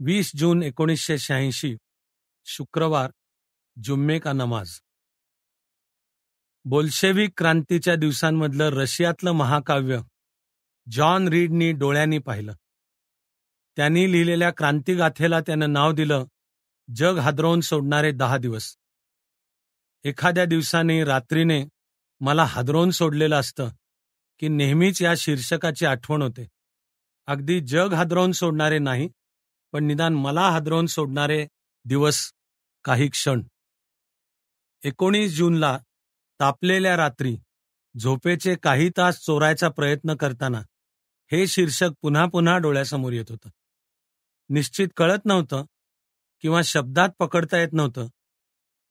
20 जून 1986 शुक्रवार, जुम्मे का नमाज. बोल्शेविक क्रांतीच्या दिवसांमधलं रशियातलं महाकाव्य जॉन रीडनी डोळ्यांनी पाहिलं. त्यांनी लिहिलेल्या क्रांतिगाथेला त्यानं नाव दिलं जग हादरवून सोडणारे 10 दिवस. एखाद्या दिवसाने रात्रीने मला हादरवून सोडलेलं असतं की नेहमीच या शीर्षकाची आठवण होते. अगदी जग हादरवून सोडणारे नाही, पण निदान मला हादरवून सोडणारे दिवस, काही क्षण. 19 जूनला तापलेल्या रात्री झोपेचे काही तास चोरायचा प्रयत्न करताना हे शीर्षक पुन्हा पुन्हा डोळ्यासमोर येत होतं. निश्चित कळत नव्हतं किंवा शब्दात पकडता येत नव्हतं,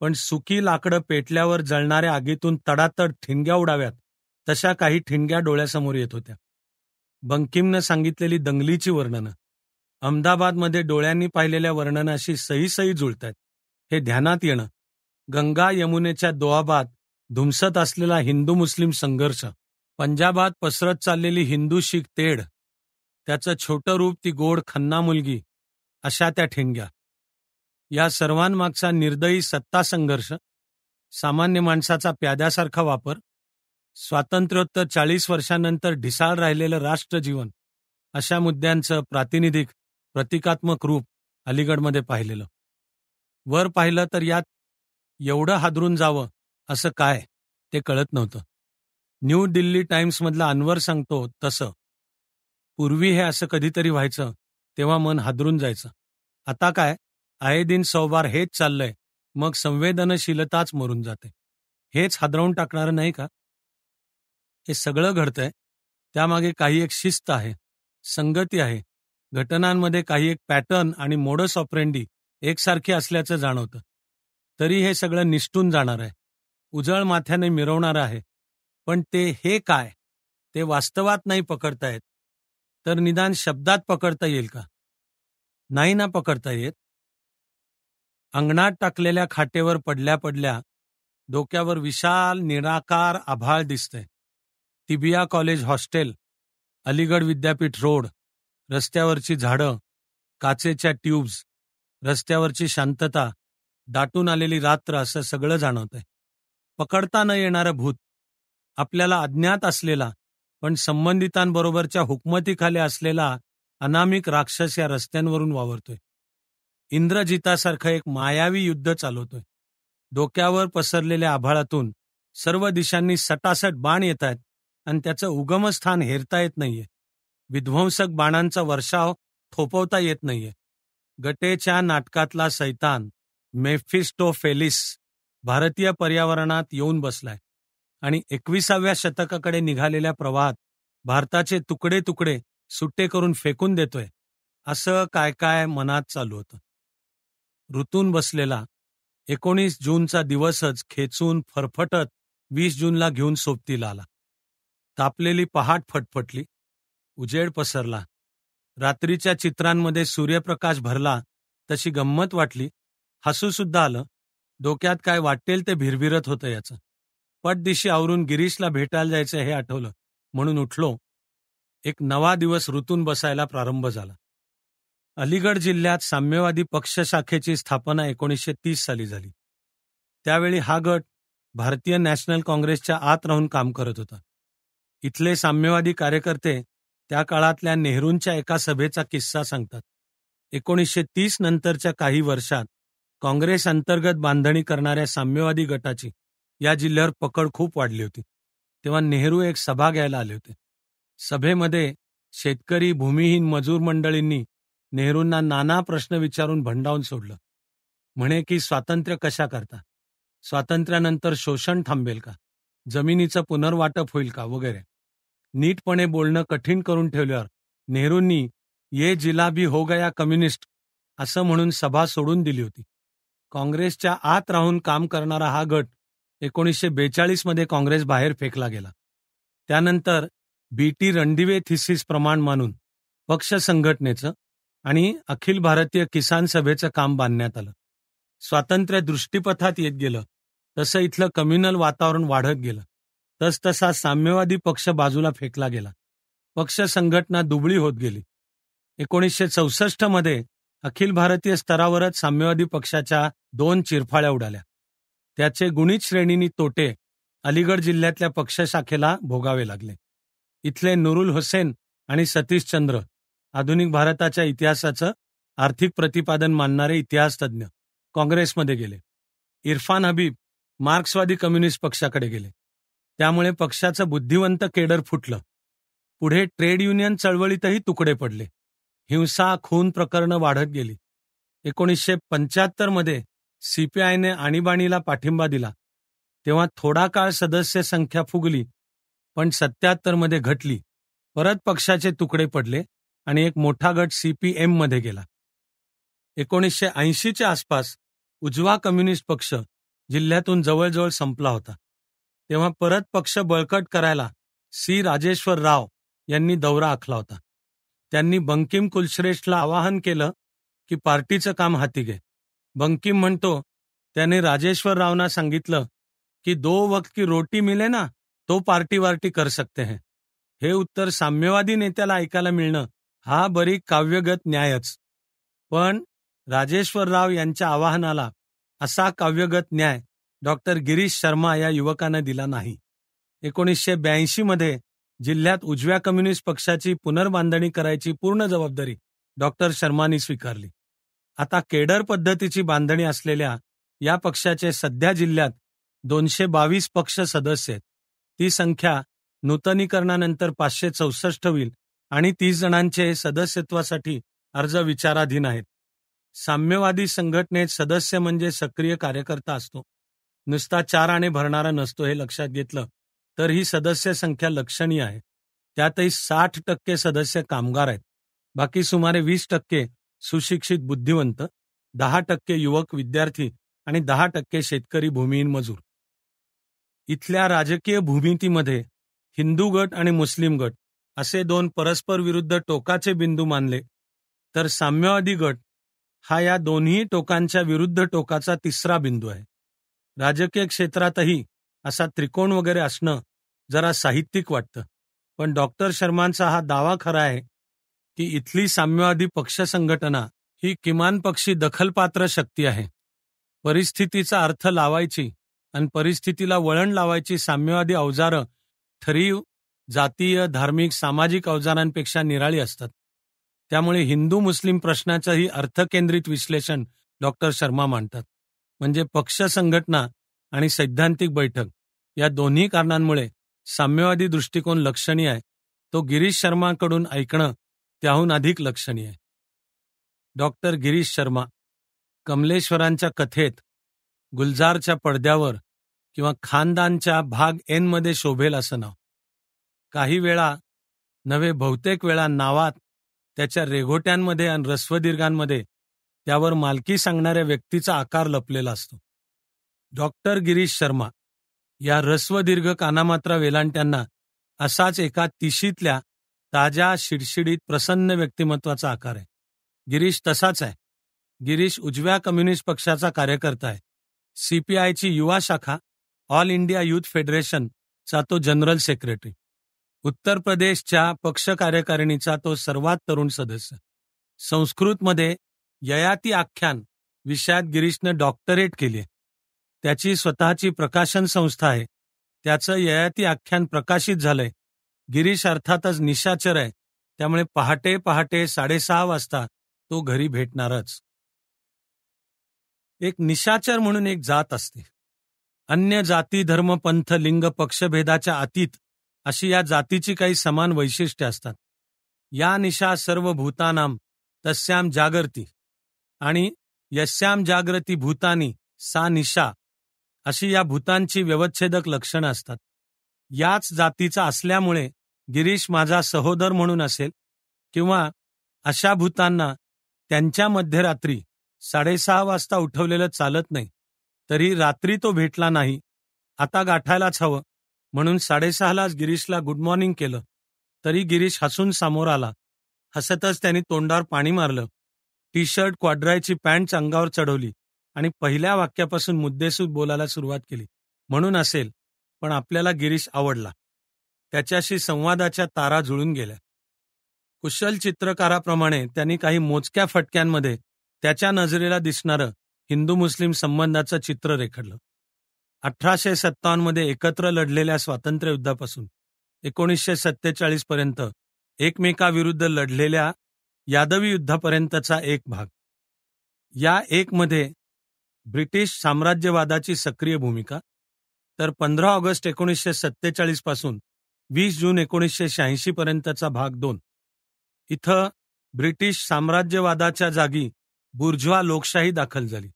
पण सुकी लाकडं पेटल्यावर जळणाऱ्या आगीतून तडातड ठिणग्या उडाव्यात तशा काही ठिणग्या डोळ्यासमोर येत होत्या. बंकिमनं सांगितलेली दंगलीची वर्णनं अहमदाबादमध्ये डोळ्यांनी पाहिलेल्या वर्णनाशी सही जुळतायत हे ध्यानात येणं. गंगा यमुनेच्या दोआबात धुमसत असलेला हिंदू मुस्लिम संघर्ष, पंजाबात पसरत चाललेली हिंदू शीख तेढ, त्याचं छोटं रूप ती गोड खन्ना मुलगी, अशा त्या ठिणग्या. या सर्वांमागचा निर्दयी सत्ता संघर्ष, सामान्य माणसाचा प्याद्यासारखा वापर, स्वातंत्र्योत्तर 40 वर्षांनंतर ढिसाळ राहिलेलं राष्ट्रजीवन, अशा मुद्द्यांचं प्रातिनिधिक प्रतिकात्मक रूप अलीगडमध्ये पाहिलेलं. वर पाहिलं तर यात एवढं हादरून जावं असं काय ते कळत नव्हतं. न्यू दिल्ली टाइम्समधला अनवर सांगतो तसं. पूर्वी हे असं कधीतरी व्हायचं तेव्हा मन हादरून जायचं. आता काय, आये दिन 100 बार हेच चाललंय, मग संवेदनशीलताच मरून जाते. हेच हादरवून टाकणारं नाही का? हे सगळं घडतंय त्यामागे काही एक शिस्त आहे, संगती आहे. घटनांमध्ये काही एक पॅटर्न आणि मोडस ऑपरेंडी एकसारखी असल्याचं जाणवतं. तरी हे सगळं निसटून जाणार आहे, उजळ माथ्याने मिरवणार आहे. पण ते हे काय ते वास्तवात नाही पकडता येत, तर निदान शब्दात पकडता येईल का? नाही ना पकडता येत. अंगणात टाकलेल्या खाटेवर पडल्या पडल्या डोक्यावर विशाल निराकार आभाळ दिसतंय. तिबिया कॉलेज हॉस्टेल, अलीगड विद्यापीठ रोड, रस्त्यावरची झाडं, काचेच्या ट्यूब्स, रस्त्यावरची शांतता, दाटून आलेली रात्र, असं सगळं जाणवतंय. पकडता न येणारं भूत, आपल्याला अज्ञात असलेला पण संबंधितांबरोबरच्या हुकमतीखाली असलेला अनामिक राक्षस या रस्त्यांवरून वावरतोय. इंद्रजितासारखं एक मायावी युद्ध चालवतोय. डोक्यावर पसरलेल्या आभाळातून सर्व दिशांनी सटासट बाण येत आहेत आणि त्याचं उगमस्थान हेरता येत नाहीये. विध्वंसक बाणांचा वर्षाव थोपवता येत नाहीये. गटेच्या नाटकातला सैतान मेफिस्टोफेलिस भारतीय पर्यावरणात येऊन बसलाय आणि 21व्या शतकाकडे निघालेल्या प्रवाहात भारताचे तुकडे तुकडे सुट्टे करून फेकून देतोय. असं काय काय मनात चालू होतं. ऋतून बसलेला 19 जूनचा दिवसच खेचून फरफटत 20 जूनला घेऊन सोबतीला आला. तापलेली पहाट फटफटली, उजेड पसरला, रात्रीच्या चित्रांमध्ये सूर्यप्रकाश भरला तशी गंमत वाटली. हसूसुद्धा आलं. डोक्यात काय वाटेल ते भिरभिरत होतं याचं. पटदिशी आवरून गिरीशला भेटायला जायचं हे आठवलं म्हणून उठलो. एक नवा दिवस ऋतून बसायला प्रारंभ झाला. अलीगड जिल्ह्यात साम्यवादी पक्ष शाखेची स्थापना 1930 साली झाली. त्यावेळी हा गट भारतीय नॅशनल काँग्रेसच्या आत राहून काम करत होता. इथले साम्यवादी कार्यकर्ते त्या काळातल्या नेहरूंच्या एका सभेचा किस्सा सांगतात. 1930 नंतरच्या काही वर्षात काँग्रेस अंतर्गत बांधणी करणाऱ्या साम्यवादी गटाची या जिल्ह्यावर पकड खूप वाढली होती. तेव्हा नेहरू एक सभा घ्यायला आले होते. सभेमध्ये शेतकरी, भूमिहीन, मजूर मंडळींनी नेहरूंना नाना प्रश्न विचारून भंडावून सोडलं. म्हणे की स्वातंत्र्य कशा करता, स्वातंत्र्यानंतर शोषण थांबेल का, जमिनीचं पुनर्वाटप होईल का, वगैरे. नीटपणे बोलणं कठीण करून ठेवल्यावर नेहरूंनी ये जिला भी हो गया कम्युनिस्ट असं म्हणून सभा सोडून दिली होती. काँग्रेसच्या आत राहून काम करणारा हा गट 1942 मध्ये काँग्रेस बाहेर फेकला गेला. त्यानंतर BT रणदिवे थिसिस प्रमाण मानून पक्ष संघटनेचं आणि अखिल भारतीय किसान सभेचं काम बांधण्यात आलं. स्वातंत्र्य दृष्टीपथात येत गेलं तसं इथलं कम्युनल वातावरण वाढत गेलं. तसतसा साम्यवादी पक्ष बाजूला फेकला गेला. पक्ष संघटना दुबळी होत गेली. 1964 मध्ये अखिल भारतीय स्तरावरच साम्यवादी पक्षाच्या 2 चिरफाळ्या उडाल्या. त्याचे गुणित श्रेणीनी तोटे अलीगड जिल्ह्यातल्या पक्षशाखेला भोगावे लागले. इथले नुरुल हुसेन आणि सतीश चंद्र आधुनिक भारताच्या इतिहासाचं आर्थिक प्रतिपादन मानणारे इतिहासतज्ञ काँग्रेसमध्ये गेले. इरफान हबीब मार्क्सवादी कम्युनिस्ट पक्षाकडे गेले. त्यामुळे पक्षाचं बुद्धिवंत केडर फुटलं. पुढे ट्रेड युनियन चळवळीतही तुकडे पडले. हिंसा खून प्रकरणं वाढत गेली. 1975 मध्ये सीपीआयने आणीबाणीला पाठिंबा दिला. तेव्हा थोडा काळ सदस्य संख्या फुगली, पण 77 मध्ये घटली. परत पक्षाचे तुकडे पडले आणि एक मोठा गट सीपीएम मध्ये गेला. 1980च्या आसपास उजवा कम्युनिस्ट पक्ष जिल्ह्यातून जवळजवळ संपला होता. तेव्हा परत पक्ष बळकट करायला सी. राजेश्वर राव यांनी दौरा आखला होता. त्यांनी बंकिम कुलश्रेष्ठला आवाहन केलं की पार्टीचं काम हाती घे. बंकिम म्हणतो, त्याने राजेश्वर रावना सांगितलं की 2 वक्त की रोटी मिले ना तो पार्टी वार्टी कर सकते हैं. हे उत्तर साम्यवादी नेत्याला ऐकायला मिळणं हा बरी काव्यगत न्यायच. पण राजेश्वर राव यांच्या आवाहनाला असा काव्यगत न्याय डॉक्टर गिरीश शर्मा या युवकानं दिला नाही. 1982 मध्ये जिल्ह्यात उजव्या कम्युनिस्ट पक्षाची पुनर्बांधणी करायची पूर्ण जबाबदारी डॉक्टर शर्मांनी स्वीकारली. आता केडर पद्धतीची बांधणी असलेल्या या पक्षाचे सध्या जिल्ह्यात 222 पक्ष सदस्य आहेत. ती संख्या नूतनीकरणानंतर 564 होईल आणि 30 जणांचे सदस्यत्वासाठी अर्ज विचाराधीन आहेत. साम्यवादी संघटनेत सदस्य म्हणजे सक्रिय कार्यकर्ता असतो. नुसता 4 आणे भरणारा नसतो हे लक्षात घेतलं तर ही सदस्य संख्या लक्षणीय आहे. त्यातही 60% सदस्य कामगार आहेत. बाकी सुमारे 20% सुशिक्षित बुद्धिवंत, 10% युवक विद्यार्थी आणि 10% शेतकरी भूमिहीन मजूर. इथल्या राजकीय भूमितीमध्ये हिंदू गट आणि मुस्लिम गट असे 2 परस्पर विरुद्ध टोकाचे बिंदू मानले तर साम्यवादी गट हा या दोन्ही टोकांच्या विरुद्ध टोकाचा तिसरा बिंदू आहे. राजकीय क्षेत्रातही असा त्रिकोण वगैरे असणं जरा साहित्यिक वाटतं. पण डॉक्टर शर्मांचा हा दावा खरा आहे की इथली साम्यवादी पक्ष संघटना ही किमान पक्षी दखलपात्र शक्ती आहे. परिस्थितीचा अर्थ लावायची आणि परिस्थितीला वळण लावायची साम्यवादी अवजारं ठरीव जातीय, धार्मिक, सामाजिक अवजारांपेक्षा निराळी असतात. त्यामुळे हिंदू मुस्लिम प्रश्नाचंही अर्थकेंद्रित विश्लेषण डॉक्टर शर्मा मांडतात. म्हणजे पक्ष संघटना आणि सैद्धांतिक बैठक या दोन्ही कारणांमुळे साम्यवादी दृष्टिकोन लक्षणीय आहे. तो गिरीश शर्माकडून ऐकणं त्याहून अधिक लक्षणीय आहे. डॉक्टर गिरीश शर्मा कमलेश्वरांच्या कथेत गुलजारच्या पडद्यावर किंवा खानदानच्या भाग एन मध्ये शोभेल असं नाव. काही वेळा नव्हे बहुतेक वेळा नावात त्याच्या रेघोट्यांमध्ये आणि ऱ्हस्वदीर्घांमध्ये त्यावर मालकी सांगणाऱ्या व्यक्तीचा आकार लपलेला असतो. डॉक्टर गिरीश शर्मा या ऱ्हस्वदीर्घ कानामात्रा वेलांट्यांना असाच एका तिशीतल्या ताज्या शिडशिडीत प्रसन्न व्यक्तिमत्वाचा आकार आहे. गिरीश तसाच आहे. गिरीश उजव्या कम्युनिस्ट पक्षाचा कार्यकर्ता आहे. सीपीआयची युवा शाखा ऑल इंडिया युथ फेडरेशनचा तो जनरल सेक्रेटरी. उत्तर प्रदेशच्या पक्ष कार्यकारिणीचा तो सर्वात तरुण सदस्य. संस्कृतमध्ये ययाती आख्यान विषयात गिरीशनं डॉक्टरेट केली आहे. त्याची स्वतःची प्रकाशन संस्था आहे. त्याचं ययाती आख्यान प्रकाशित झालंय. गिरीश अर्थातच निशाचर आहे. त्यामुळे पहाटे 6:30 वाजता तो घरी भेटणारच. एक निशाचर म्हणून एक जात असते. अन्य जाती, धर्म, पंथ, लिंग, पक्षभेदाच्या अतीत अशी या जातीची काही समान वैशिष्ट्ये असतात. या निशा सर्व भूतानाम तस्याम जागर्ती आणि यस्याम जागृती भूतानी सा निशा अशी या भूतांची व्यवच्छेदक लक्षणं असतात. याच जातीचा असल्यामुळे गिरीश माझा सहोदर म्हणून असेल किंवा अशा भूतांना त्यांच्या मध्यरात्री 6:30 वाजता उठवलेलं चालत नाही, तरी रात्री तो भेटला नाही, आता गाठायलाच हवं म्हणून 6:30लाच गिरीशला गुड मॉर्निंग केलं, तरी गिरीश हसून समोर आला. हसतच त्यांनी तोंडावर पाणी मारलं, टी शर्ट क्वाड्रायची पॅन्ट अंगावर चढवली आणि पहिल्या वाक्यापासून मुद्देसूद बोलायला सुरुवात केली. म्हणून असेल, पण आपल्याला गिरीश आवडला. त्याच्याशी संवादाच्या तारा जुळून गेल्या. कुशल चित्रकाराप्रमाणे त्यांनी काही मोजक्या फटक्यांमध्ये त्याच्या नजरेला दिसणारं हिंदू मुस्लिम संबंधाचं चित्र रेखाटलं. 1857 मध्ये एकत्र लढलेल्या स्वातंत्र्य युद्धापासून 1947 पर्यंत एकमेकाविरुद्ध लढलेल्या यादवी युद्धापर्यंतचा एक भाग. या मध्ये ब्रिटिश साम्राज्यवादाची सक्रिय भूमिका, तर 15 ऑगस्ट 1947 पासून 20 जून 1986 पर्यंतचा भाग 2. इथं ब्रिटिश साम्राज्यवादाच्या जागी बुर्ज्वा लोकशाही दाखल झाली.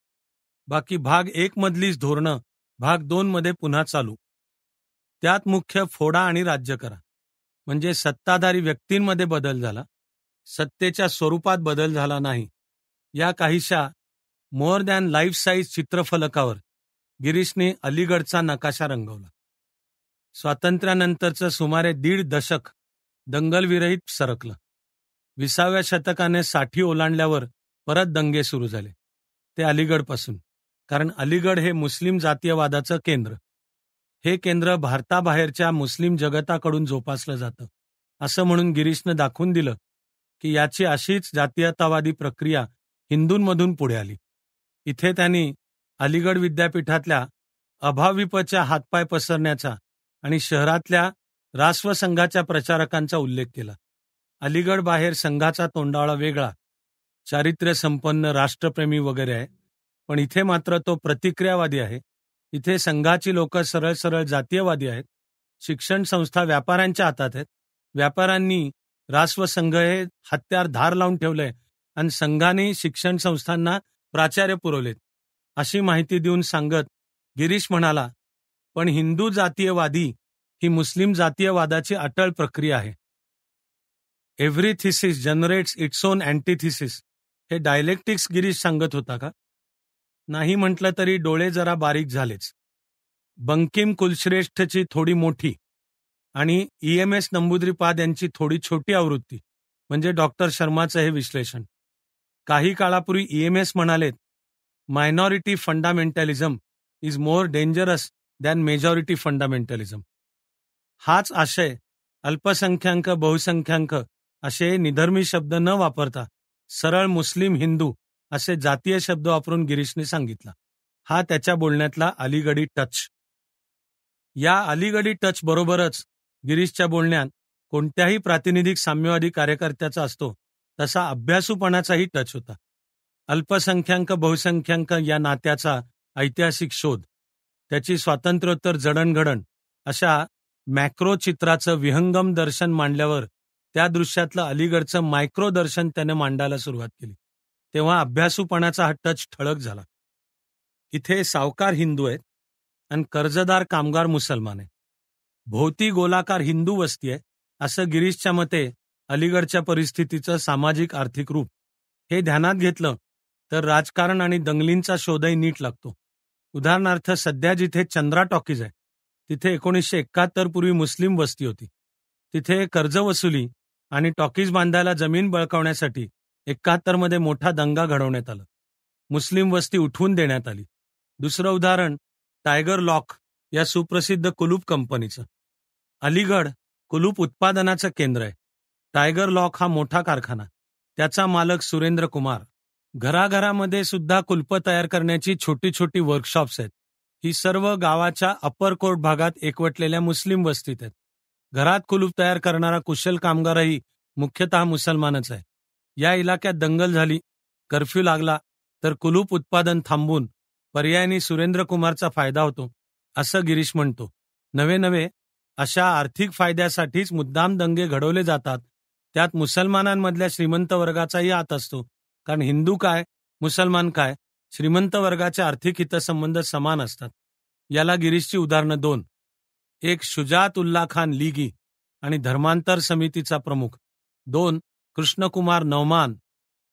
बाकी भाग 1 मधलीच धोरणं भाग 2 मध्ये पुन्हा चालू. त्यात मुख्य फोडा आणि राज्य करा म्हणजे सत्ताधारी व्यक्तींमध्ये बदल झाला, सत्तेच्या स्वरूपात बदल झाला नाही. या काहीशा मोर दॅन लाईफ साईज चित्रफलकावर गिरीशने अलीगडचा नकाशा रंगवला. स्वातंत्र्यानंतरचं सुमारे 1.5 दशक दंगलविरहित सरकलं. 20व्या शतकाने 60 ओलांडल्यावर परत दंगे सुरू झाले, ते अलीगडपासून. कारण अलीगड हे मुस्लिम जातीयवादाचं केंद्र. हे केंद्र भारताबाहेरच्या मुस्लिम जगताकडून जोपासलं जातं, असं म्हणून गिरीशनं दाखवून दिलं की याची अशीच जातीयतावादी प्रक्रिया हिंदूंमधून पुढे आली. इथे त्यांनी अलीगड विद्यापीठातल्या अभाविपच्या हातपाय पसरण्याचा आणि शहरातल्या राष्ट्रसंघाच्या प्रचारकांचा उल्लेख केला. अलीगड बाहेर संघाचा तोंडावळा वेगळा, चारित्र्य संपन्न, राष्ट्रप्रेमी वगैरे आहे, पण इथे मात्र तो प्रतिक्रियावादी आहे. इथे संघाची लोक सरळ सरळ जातीयवादी आहेत. शिक्षण संस्था व्यापाऱ्यांच्या हातात आहेत. व्यापाऱ्यांनी राष्ट्रसंघ हे हत्यार धार लावून ठेवलंय आणि संघाने शिक्षण संस्थांना प्राचार्य पुरवलेत, अशी माहिती देऊन सांगत गिरीश म्हणाला, पण हिंदू जातीयवादी ही मुस्लिम जातीयवादाची अटळ प्रक्रिया आहे. Every thesis generates its own antithesis. हे डायलेक्टिक्स गिरीश सांगत होता का? नाही म्हटलं तरी डोळे जरा बारीक झालेच. बंकिम कुलश्रेष्ठची थोडी मोठी आणि EMS नंबूद्रीपाद यांची थोडी छोटी आवृत्ती म्हणजे डॉक्टर शर्माचं हे विश्लेषण. काही काळापूर्वी EMS म्हणालेत, minority fundamentalism is more dangerous than majority fundamentalism. हाच आशय अल्पसंख्याक बहुसंख्याक असे निधर्मी शब्द न वापरता सरळ मुस्लिम हिंदू असे जातीय शब्द वापरून गिरीशने सांगितला. हा त्याच्या बोलण्यातला अलीगडी टच. या अलीगडी टच बरोबरच गिरीशच्या बोलण्यात कोणत्याही प्रातिनिधिक साम्यवादी कार्यकर्त्याचा असतो तसा अभ्यासूपणाचाही टच होता. अल्पसंख्याक बहुसंख्याक या नात्याचा ऐतिहासिक शोध, त्याची स्वातंत्र्योत्तर जडणघडण अशा मॅक्रो चित्राचं विहंगम दर्शन मांडल्यावर त्या दृश्यातलं अलीगडचं मायक्रो दर्शन त्याने मांडायला सुरुवात केली. तेव्हा अभ्यासूपणाचा हा टच ठळक झाला. इथे सावकार हिंदू आहेत आणि कर्जदार कामगार मुसलमान आहे. भोवती गोलाकार हिंदू वस्ती आहे, असं गिरीशच्या मते अलीगडच्या परिस्थितीचं सामाजिक आर्थिक रूप. हे ध्यानात घेतलं तर राजकारण आणि दंगलींचा शोधही नीट लागतो. उदाहरणार्थ सध्या जिथे चंद्रा टॉकीज आहे तिथे 1971 पूर्वी मुस्लिम वस्ती होती. तिथे कर्जवसुली आणि टॉकीज बांधायला जमीन बळकावण्यासाठी 71 मध्ये मोठा दंगा घडवण्यात आला. मुस्लिम वस्ती उठवून देण्यात आली. दुसरं उदाहरण टायगर लॉक या सुप्रसिद्ध कुलूप कंपनीचं. अलीगड कुलूप उत्पादनाचं केंद्र आहे. टायगर लॉक हा मोठा कारखाना, त्याचा मालक सुरेंद्र कुमार. घराघरामध्ये सुद्धा कुलप तयार करण्याची छोटी छोटी वर्कशॉप्स आहेत. ही सर्व गावाच्या अप्पर कोर्ट भागात एकवटलेल्या मुस्लिम वस्तीत आहेत. घरात कुलूप तयार करणारा कुशल कामगारही मुख्यतः मुसलमानच आहे. या इलाक्यात दंगल झाली, कर्फ्यू लागला तर कुलूप उत्पादन थांबून पर्यायाने सुरेंद्र कुमारचा फायदा होतो, असं गिरीश म्हणतो. नवे अशा आर्थिक फायद्यासाठीच मुद्दाम दंगे घडवले जातात. त्यात मुसलमानांमधल्या श्रीमंत वर्गाचाही हात असतो. कारण हिंदू काय, मुसलमान काय, श्रीमंत वर्गाचे आर्थिक हितसंबंध समान असतात. याला गिरीशची उदाहरणं 2. एक शुजात उल्ला खान लीगी आणि धर्मांतर समितीचा प्रमुख. 2 कृष्णकुमार नवमान,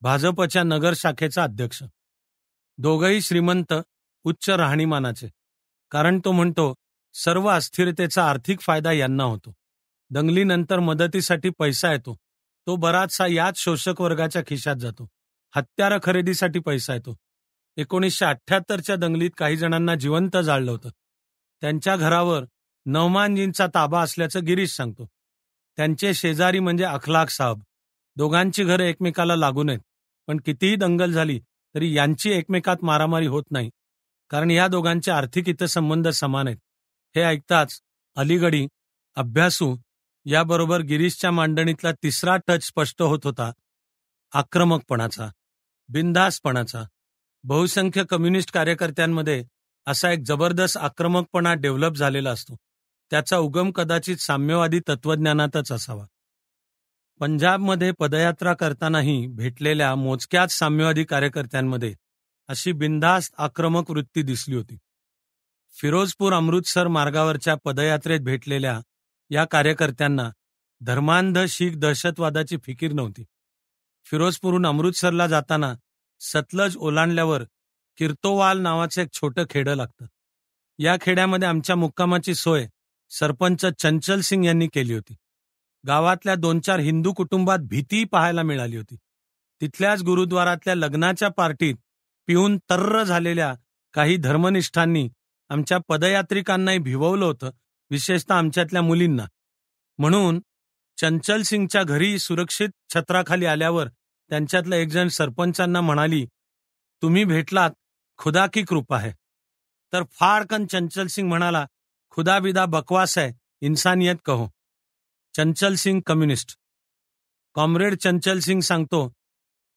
भाजपच्या नगर शाखेचा अध्यक्ष. दोघंही श्रीमंत, उच्च राहणीमानाचे. कारण तो म्हणतो सर्व अस्थिरतेचा आर्थिक फायदा यांना होतो. दंगलीनंतर मदतीसाठी पैसा येतो, तो बराचसा याच शोषक वर्गाच्या खिशात जातो. हत्यारं खरेदीसाठी पैसा येतो. 1978च्या दंगलीत काही जणांना जिवंत जाळलं होतं. त्यांच्या घरावर नवमानजींचा ताबा असल्याचं गिरीश सांगतो. त्यांचे शेजारी म्हणजे अखलाक साहब. दोघांची घरं एकमेकाला लागून आहेत, पण कितीही दंगल झाली तरी यांची एकमेकात मारामारी होत नाही, कारण या दोघांचे आर्थिक हितसंबंध समान आहेत. हे ऐकताच अलीगडी, अभ्यासू याबरोबर गिरीशच्या मांडणीतला तिसरा टच स्पष्ट होत होता, आक्रमकपणाचा, बिनधास्तपणाचा. बहुसंख्य कम्युनिस्ट कार्यकर्त्यांमध्ये असा एक जबरदस्त आक्रमकपणा डेव्हलप झालेला असतो. त्याचा उगम कदाचित साम्यवादी तत्त्वज्ञानातच असावा. पंजाबमध्ये पदयात्रा करतानाही भेटलेल्या मोजक्याच साम्यवादी कार्यकर्त्यांमध्ये अशी बिनधास्त आक्रमक वृत्ती दिसली होती. फिरोजपूर अमृतसर मार्गावरच्या पदयात्रेत भेटलेल्या या कार्यकर्त्यांना धर्मांध शीख दहशतवादाची फिकीर नव्हती. फिरोजपूरहून अमृतसरला जाताना सतलज ओलांडल्यावर किर्तोवाल नावाचं एक छोटं खेडं लागतं. या खेड्यामध्ये आमच्या मुक्कामाची सोय सरपंच चंचल सिंग यांनी केली होती. गावातल्या 2-4 हिंदू कुटुंबात भीती पाहायला मिळाली होती. तिथल्याच गुरुद्वारातल्या लग्नाच्या पार्टीत पिऊन तर्र झालेल्या काही धर्मनिष्ठांनी आमच्या पदयात्रिकांनाही भिववलं होतं, विशेषतः आमच्यातल्या मुलींना. म्हणून चंचल सिंगच्या घरी सुरक्षित छत्राखाली आल्यावर त्यांच्यातलं एक जण सरपंचांना म्हणाली, तुम्ही भेटलात, खुदा की कृपा है. तर फाडकन चंचल सिंग म्हणाला, खुदा बिदा बकवास है, इंसानियत कहो. चंचल सिंग कम्युनिस्ट. कॉम्रेड चंचल सिंग सांगतो,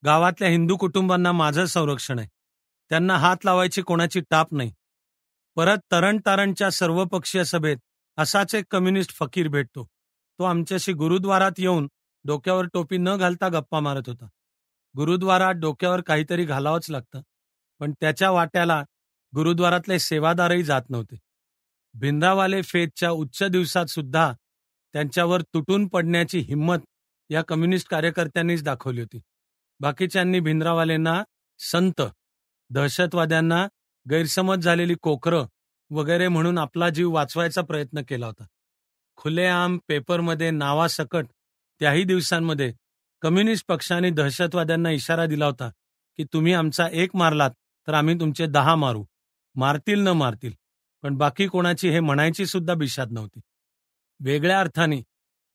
गावातल्या हिंदू कुटुंबांना माझं संरक्षण आहे, त्यांना हात लावायची कोणाची टाप नाही. परत तरणतारणच्या सर्वपक्षीय सभेत असाच एक कम्युनिस्ट फकीर भेटतो. तो आमच्याशी गुरुद्वारात येऊन डोक्यावर टोपी न घालता गप्पा मारत होता. गुरुद्वारात डोक्यावर काहीतरी घालावंच लागतं, पण त्याच्या वाट्याला गुरुद्वारातले सेवादारही जात नव्हते. भिंद्रावाले फेजच्या उच्च दिवसात सुद्धा त्यांच्यावर तुटून पडण्याची हिंमत या कम्युनिस्ट कार्यकर्त्यांनीच दाखवली होती. बाकीच्यांनी भिंद्रावालेंना संत, दहशतवाद्यांना गैरसमज झालेली कोकरं वगैरे म्हणून आपला जीव वाचवायचा प्रयत्न केला होता. खुलेआम पेपरमध्ये नावासकट त्याही दिवसांमध्ये कम्युनिस्ट पक्षाने दहशतवाद्यांना इशारा दिला होता की तुम्ही आमचा एक मारलात तर आम्ही तुमचे 10 मारू, मारतील न मारतील. पण बाकी कोणाची हे म्हणायची सुद्धा बिशाद नव्हती. वेगळ्या अर्थाने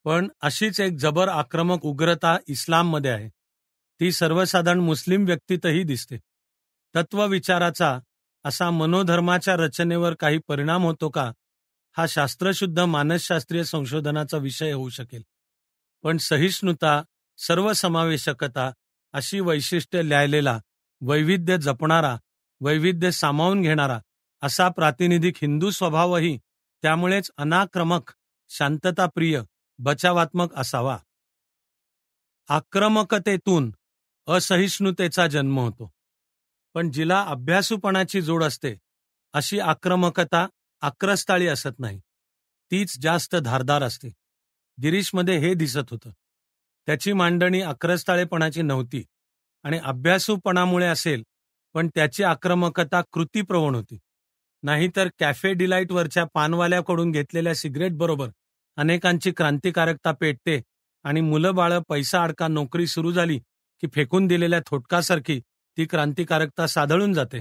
पण अशीच एक जबर आक्रमक उग्रता इस्लाममध्ये आहे. ती सर्वसाधारण मुस्लिम व्यक्तीतही दिसते. तत्वविचाराचा असा मनोधर्माच्या रचनेवर काही परिणाम होतो का, हा शास्त्रशुद्ध मानसशास्त्रीय संशोधनाचा विषय होऊ शकेल. पण सहिष्णुता, सर्वसमावेशकता अशी वैशिष्ट्ये ल्यालेला, वैविध्य जपणारा, वैविध्य सामावून घेणारा असा प्रातिनिधिक हिंदू स्वभावही त्यामुळेच अनाक्रमक, शांतताप्रिय, बचावात्मक असावा. आक्रमकतेतून असहिष्णुतेचा जन्म होतो. पण जिला अभ्यासूपणाची जोड असते अशी आक्रमकता आक्रस्ताळी असत नाही, तीच जास्त धारदार असते. गिरीशमध्ये हे दिसत होतं. त्याची मांडणी आक्रस्ताळेपणाची नव्हती आणि अभ्यासूपणामुळे असेल, पण त्याची आक्रमकता कृतीप्रवण होती. नाहीतर कॅफे डिलाईटवरच्या पानवाल्याकडून घेतलेल्या सिगरेटबरोबर अनेकांची क्रांतिकारकता पेटते आणि मुलं बाळं पैसा अडका नोकरी सुरू झाली की फेकून दिलेल्या थोटकासारखी ती क्रांतिकारकता साधळून जाते.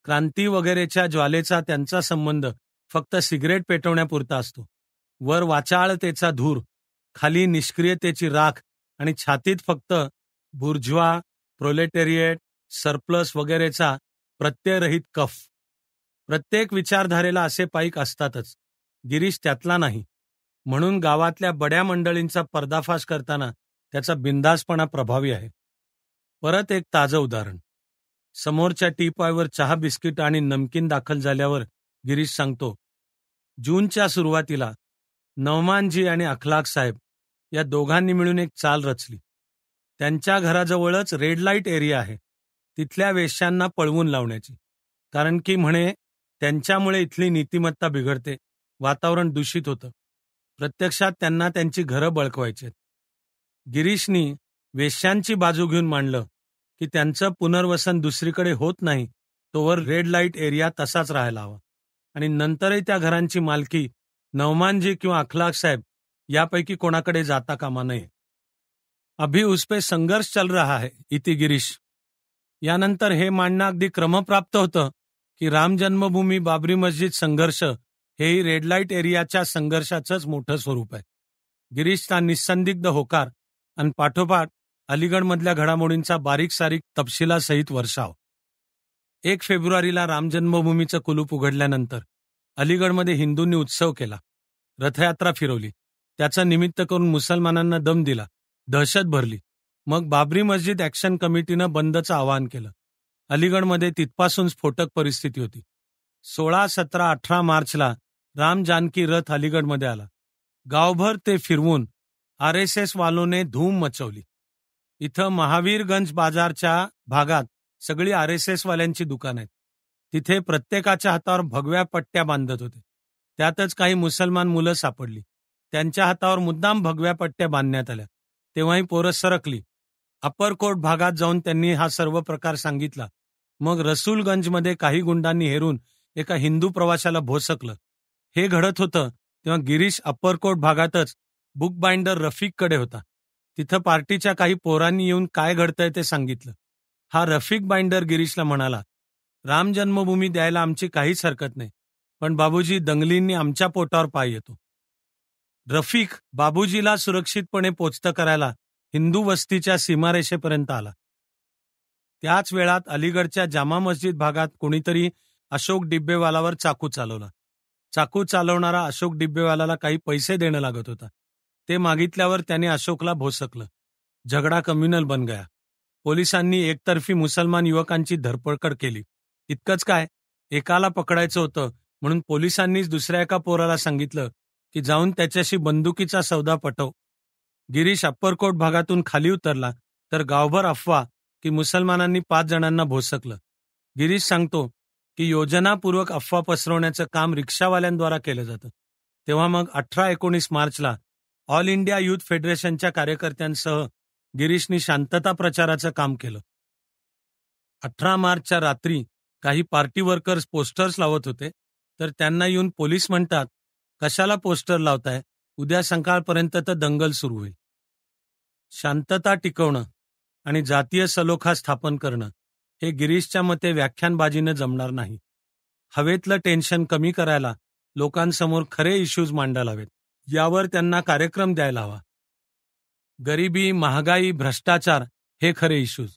क्रांती वगैरेच्या ज्वालेचा त्यांचा संबंध फक्त सिगरेट पेटवण्यापुरता असतो. वर वाचाळतेचा धूर, खाली निष्क्रियतेची राख आणि छातीत फक्त बुर्ज्वा, प्रोलेटेरिएट, सरप्लस वगैरेचा प्रत्ययरहित कफ. प्रत्येक विचारधारेला असे पाईक असतातच. गिरीश त्यातला नाही. म्हणून गावातल्या बड्या मंडळींचा पर्दाफाश करताना त्याचा बिनधास्तपणा प्रभावी आहे. परत एक ताजं उदाहरण. समोरच्या टीपॉयवर चहा, बिस्किट आणि नमकीन दाखल झाल्यावर गिरीश सांगतो, जूनच्या सुरुवातीला नवमानजी आणि अखलाक साहेब या दोघांनी मिळून एक चाल रचली. त्यांच्या घराजवळच रेड लाईट एरिया आहे, तिथल्या वेश्यांना पळवून लावण्याची. कारण की म्हणे त्यांच्यामुळे इथली नीतिमत्ता बिघडते, वातावरण दूषित होतं. प्रत्यक्षात त्यांना त्यांची घरं बळकवायची. गिरीशनी वेश्यांची बाजू घेऊन मांडलं की त्यांचं पुनर्वसन दुसरीकडे होत नाही तोवर रेड लाईट एरिया तसाच राहायला हवा आणि नंतरही त्या घरांची मालकी नवमानजी किंवा अखलाक साहेब यापैकी कोणाकडे जाता कामा नये. अभी उस पे संघर्ष चल रहा है, इति गिरीश. यानंतर हे मांडणं अगदी क्रमप्राप्त होतं की राम जन्मभूमी बाबरी मस्जिद संघर्ष हेही रेड लाईट एरियाच्या संघर्षाचंच मोठं स्वरूप आहे. गिरीशचा निस्संदिग्ध होकार आणि पाठोपाठ अलीगडमधल्या घडामोडींचा बारीक सारीक तपशिलासहित वर्षाव. 1 फेब्रुवारीला राम जन्मभूमीचं कुलूप उघडल्यानंतर अलीगडमध्ये हिंदूंनी उत्सव केला, रथयात्रा फिरवली, त्याचं निमित्त करून मुसलमानांना दम दिला, दहशत भरली. मग बाबरी मस्जिद ॲक्शन कमिटीनं बंदचं आवाहन केलं. अलीगडमध्ये तिथपासून स्फोटक परिस्थिती होती. 16, 17, 18 मार्चला राम जानकी रथ अलीगडमध्ये आला. गावभर ते फिरवून RSS वालोने धूम मचवली. इथं महावीरगंज बाजारच्या भागात सगळी RSS वाल्यांची दुकान आहेत. तिथे प्रत्येकाच्या हातावर भगव्या पट्ट्या बांधत होते. त्यातच काही मुसलमान मुलं सापडली. त्यांच्या हातावर मुद्दाम भगव्या पट्ट्या बांधण्यात आल्या. तेव्हाही पोरं सरकली. अप्पर कोर्ट भागात जाऊन त्यांनी हा सर्व प्रकार सांगितला. मग रसूलगंजमध्ये काही गुंडांनी हेरून एका हिंदू प्रवाशाला भोसकलं. हे घडत होतं तेव्हा गिरीश अप्पर कोर्ट भागातच बुक बाइंडर रफिककडे होता. तिथं पार्टीच्या काही पोरांनी येऊन काय घडतंय ते सांगितलं. हा रफिक बाइंडर गिरीशला म्हणाला, राम जन्मभूमी द्यायला आमची काहीच हरकत नाही, पण बाबूजी दंगलींनी आमच्या पोटावर पाय येतो. रफिक बाबूजीला सुरक्षितपणे पोचतं करायला हिंदू वस्तीच्या सीमारेषेपर्यंत आला. त्याच वेळात अलीगडच्या जामा मस्जिद भागात कोणीतरी अशोक डिब्बेवालावर चाकू चालवला. चाकू चालवणारा अशोक डिब्बेवालाला काही पैसे देणं लागत होता. ते मागितल्यावर त्याने अशोकला भोसकलं. झगडा कम्युनल बन गया. पोलिसांनी एकतर्फी मुसलमान युवकांची धरपकड केली. इतकंच काय, एकाला पकडायचं होतं म्हणून पोलिसांनीच दुसऱ्या एका पोराला सांगितलं की जाऊन त्याच्याशी बंदुकीचा सौदा पटव. गिरीश अप्परकोट भागातून खाली उतरला तर गावभर अफवा की मुसलमानांनी 5 जणांना भोसकलं. गिरीश सांगतो की योजनापूर्वक अफवा पसरवण्याचं काम रिक्षावाल्यांद्वारा केलं जातं. तेव्हा मग 18-19 मार्चला ऑल इंडिया युथ फेडरेशनच्या कार्यकर्त्यांसह गिरीशनी शांतता प्रचाराचं काम केलं. 18 मार्चच्या रात्री काही पार्टी वर्कर्स पोस्टर्स लावत होते, तर त्यांना येऊन पोलीस म्हणतात, कशाला पोस्टर लावताय, उद्या सकाळपर्यंत तर दंगल सुरू होईल. शांतता टिकवणं आणि जातीय सलोखा स्थापन करणं हे गिरीशच्या मते व्याख्यानबाजीनं जमणार नाही. हवेतलं टेन्शन कमी करायला लोकांसमोर खरे इश्यूज मांडायला हवेत. यावर त्यांना कार्यक्रम द्यायला हवा. गरिबी, महागाई, भ्रष्टाचार हे खरे इश्यूज.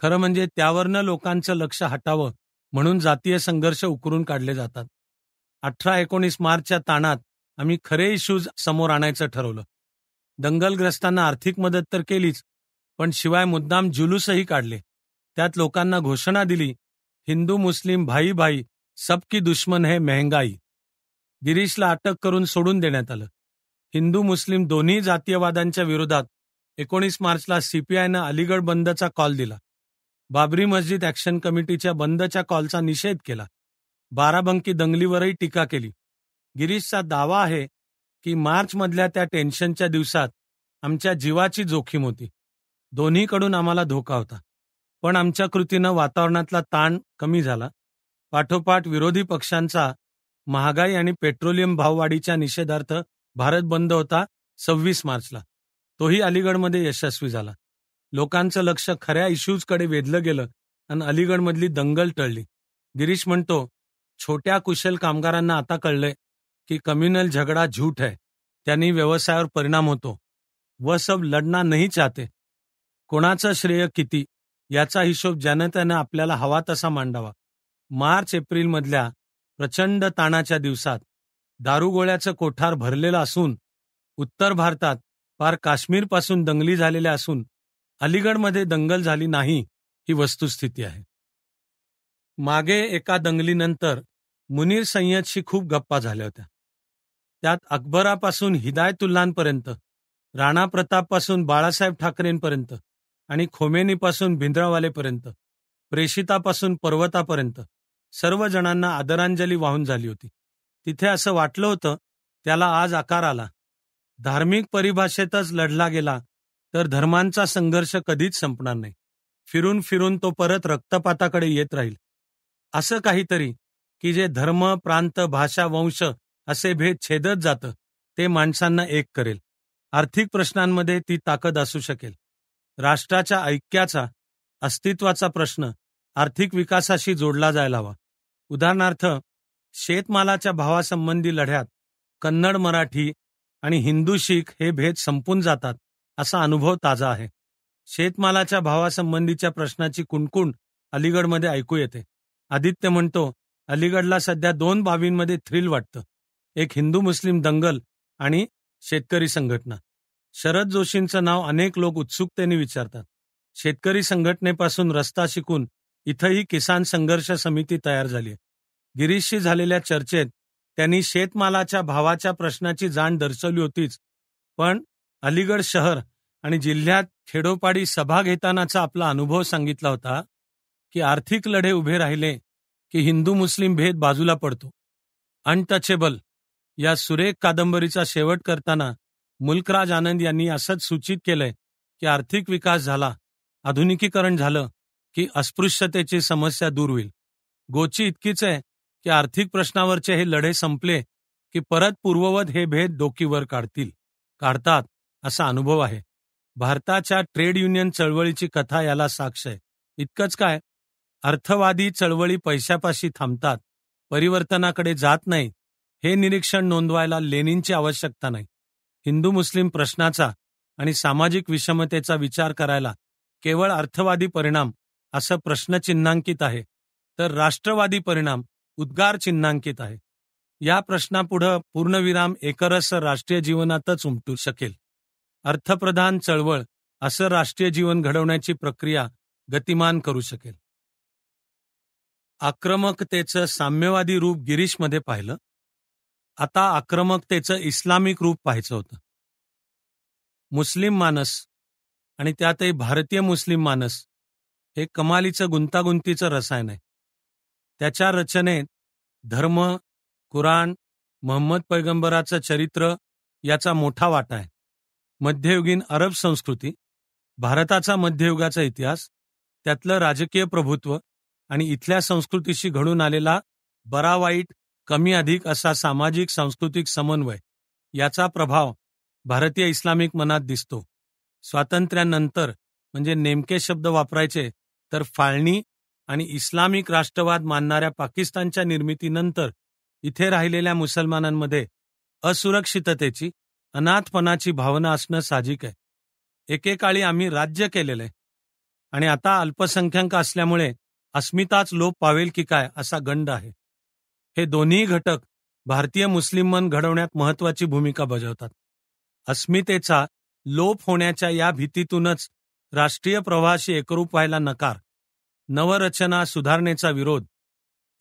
खरं म्हणजे त्यावरनं लोकांचं लक्ष हटावं म्हणून जातीय संघर्ष उकरून काढले जातात. 18-19 मार्चच्या ताणात आम्ही खरे इश्यूज समोर आणायचं ठरवलं. दंगलग्रस्तांना आर्थिक मदत तर केलीच, पण शिवाय मुद्दाम जुलूसही काढले. त्यात लोकांना घोषणा दिली, हिंदू मुस्लिम भाई भाई सबकी दुश्मन है महंगाई. गिरीशला अटक करून सोडून देण्यात आलं. हिंदू मुस्लिम दोन्ही जातीयवादांच्या विरोधात 19 मार्चला CPIनं अलीगड बंदचा कॉल दिला. बाबरी मस्जिद ॲक्शन कमिटीच्या बंदच्या कॉलचा निषेध केला. बाराबंकी दंगलीवरही टीका केली. गिरीशचा दावा आहे की मार्चमधल्या त्या टेन्शनच्या दिवसात आमच्या जीवाची जोखीम होती. दोन्हीकडून आम्हाला धोका होता. पण आमच्या कृतीनं वातावरणातला ताण कमी झाला. पाठोपाठ विरोधी पक्षांचा महागाई आणि पेट्रोलियम भाववाढीच्या निषेधार्थ भारत बंद होता 26 मार्चला. तोही अलीगडमध्ये यशस्वी झाला. लोकांचं लक्ष खऱ्या इश्यूजकडे वेधलं गेलं आणि अलीगडमधली दंगल टळली. गिरीश म्हणतो, छोट्या कुशल कामगारांना आता कळलंय की कम्युनल झगडा झूठ है, त्यांनी व्यवसायावर परिणाम होतो. वह सब लढना नहीं चाहते. कोणाचं श्रेय किती याचा हिशोब जनतेनं आपल्याला हवा तसा मांडावा. मार्च-एप्रिलमधल्या प्रचंड ताणाच्या दिवसात दारुगोळ्याचं कोठार भरलेलं असून उत्तर भारतात पार काश्मीरपासून दंगली झालेल्या असून अलीगडमध्ये दंगल झाली नाही ही वस्तुस्थिती आहे. मागे एका दंगलीनंतर मुनीर सय्यदशी खूप गप्पा झाल्या होत्या. त्यात अकबरापासून हिदायतुल्लांपर्यंत, राणा प्रतापपासून बाळासाहेब ठाकरेंपर्यंत आणि खोमेनीपासून भिंद्रावालेपर्यंत, प्रेषितापासून पर्वतापर्यंत सर्व जणांना आदरांजली वाहून झाली होती. तिथे असं वाटलं होतं त्याला आज आकार आला. धार्मिक परिभाषेतच लढला गेला तर धर्मांचा संघर्ष कधीच संपणार नाही. फिरून फिरून तो परत रक्तपाताकडे येत राहील. असं काहीतरी की जे धर्म, प्रांत, भाषा, वंश असे भेद छेदत जातं ते माणसांना एक करेल. आर्थिक प्रश्नांमध्ये ती ताकद असू शकेल. राष्ट्राच्या ऐक्याचा, अस्तित्वाचा प्रश्न आर्थिक विकासाशी जोडला जायला हवा. उदाहरणार्थ, शेतमालाच्या भावासंबंधी लढ्यात कन्नड, मराठी आणि हिंदू शीख हे भेद संपून जातात असा अनुभव ताजा आहे. शेतमालाच्या भावासंबंधीच्या प्रश्नाची कुणकुण अलीगडमध्ये ऐकू येते. आदित्य म्हणतो, अलीगडला सध्या 2 बाबींमध्ये थ्रिल वाटतं. एक हिंदू मुस्लिम दंगल आणि शेतकरी संघटना. शरद जोशींचं नाव अनेक लोक उत्सुकतेने विचारतात. शेतकरी संघटनेपासून रस्ता शिकून इथंही किसान संघर्ष समिती तयार झाली. गिरीशशी झालेल्या चर्चेत त्यांनी शेतमालाच्या भावाच्या प्रश्नाची जाण दर्शवली होतीच, पण अलीगड शहर आणि जिल्ह्यात खेडोपाडी सभा घेतानाचा आपला अनुभव सांगितला होता की आर्थिक लढे उभे राहिले की हिंदू मुस्लिम भेद बाजूला पडतो. अनटचेबल या सुरेख कादंबरीचा शेवट करताना मुल्कराज आनंद यांनी असंच सूचित केलंय की आर्थिक विकास झाला, आधुनिकीकरण झालं की अस्पृश्यतेची समस्या दूर होईल. गोची इतकीच आहे की आर्थिक प्रश्नावरचे हे लढे संपले की परत पूर्ववत हे भेद डोकीवर काढतात असा अनुभव आहे. भारताच्या ट्रेड युनियन चळवळीची कथा याला साक्ष आहे. इतकंच काय, अर्थवादी चळवळी पैशापाशी थांबतात, परिवर्तनाकडे जात नाही, हे निरीक्षण नोंदवायला लेनिनची आवश्यकता नाही. हिंदू मुस्लिम प्रश्नाचा आणि सामाजिक विषमतेचा विचार करायला केवळ अर्थवादी परिणाम असं प्रश्नचिन्हांकित आहे, तर राष्ट्रवादी परिणाम उद्गार चिन्हांकित आहे. या प्रश्नापुढं पूर्णविराम एकरस राष्ट्रीय जीवनातच उमटू शकेल. अर्थप्रधान चळवळ असं राष्ट्रीय जीवन घडवण्याची प्रक्रिया गतिमान करू शकेल. आक्रमकतेचं साम्यवादी रूप गिरीशमध्ये पाहिलं. आता आक्रमकतेचं इस्लामिक रूप पाहायचं होतं. मुस्लिम मानस आणि त्यातही भारतीय मुस्लिम मानस हे कमालीचं गुंतागुंतीचं रसायन आहे. त्याच्या रचनेत धर्म, कुराण, मोहम्मद पैगंबराचं चरित्र याचा मोठा वाटा आहे. मध्ययुगीन अरब संस्कृती, भारताचा मध्ययुगाचा इतिहास, त्यातलं राजकीय प्रभुत्व आणि इथल्या संस्कृतीशी घडून आलेला बरा वाईट कमी अधिक असा सामाजिक सांस्कृतिक समन्वय याचा प्रभाव भारतीय इस्लामिक मनात दिसतो. स्वातंत्र्यानंतर म्हणजे नेमके शब्द वापरायचे तर फाळणी आणि इस्लामिक राष्ट्रवाद मानणाऱ्या पाकिस्तानच्या निर्मितीनंतर इथे राहिलेल्या मुसलमानांमध्ये असुरक्षिततेची, अनाथपणाची भावना असणं साहजिक आहे. एकेकाळी आम्ही राज्य केलेलं आहे आणि आता अल्पसंख्याक असल्यामुळे अस्मिताच लोप पावेल की काय असा गंड आहे. हे दोन्ही घटक भारतीय मुस्लिम मन घडवण्यात महत्त्वाची भूमिका बजावतात. अस्मितेचा लोप होण्याच्या या भीतीतूनच राष्ट्रीय प्रवाहाशी एकरूप व्हायला नकार, नवरचना सुधारणेचा विरोध,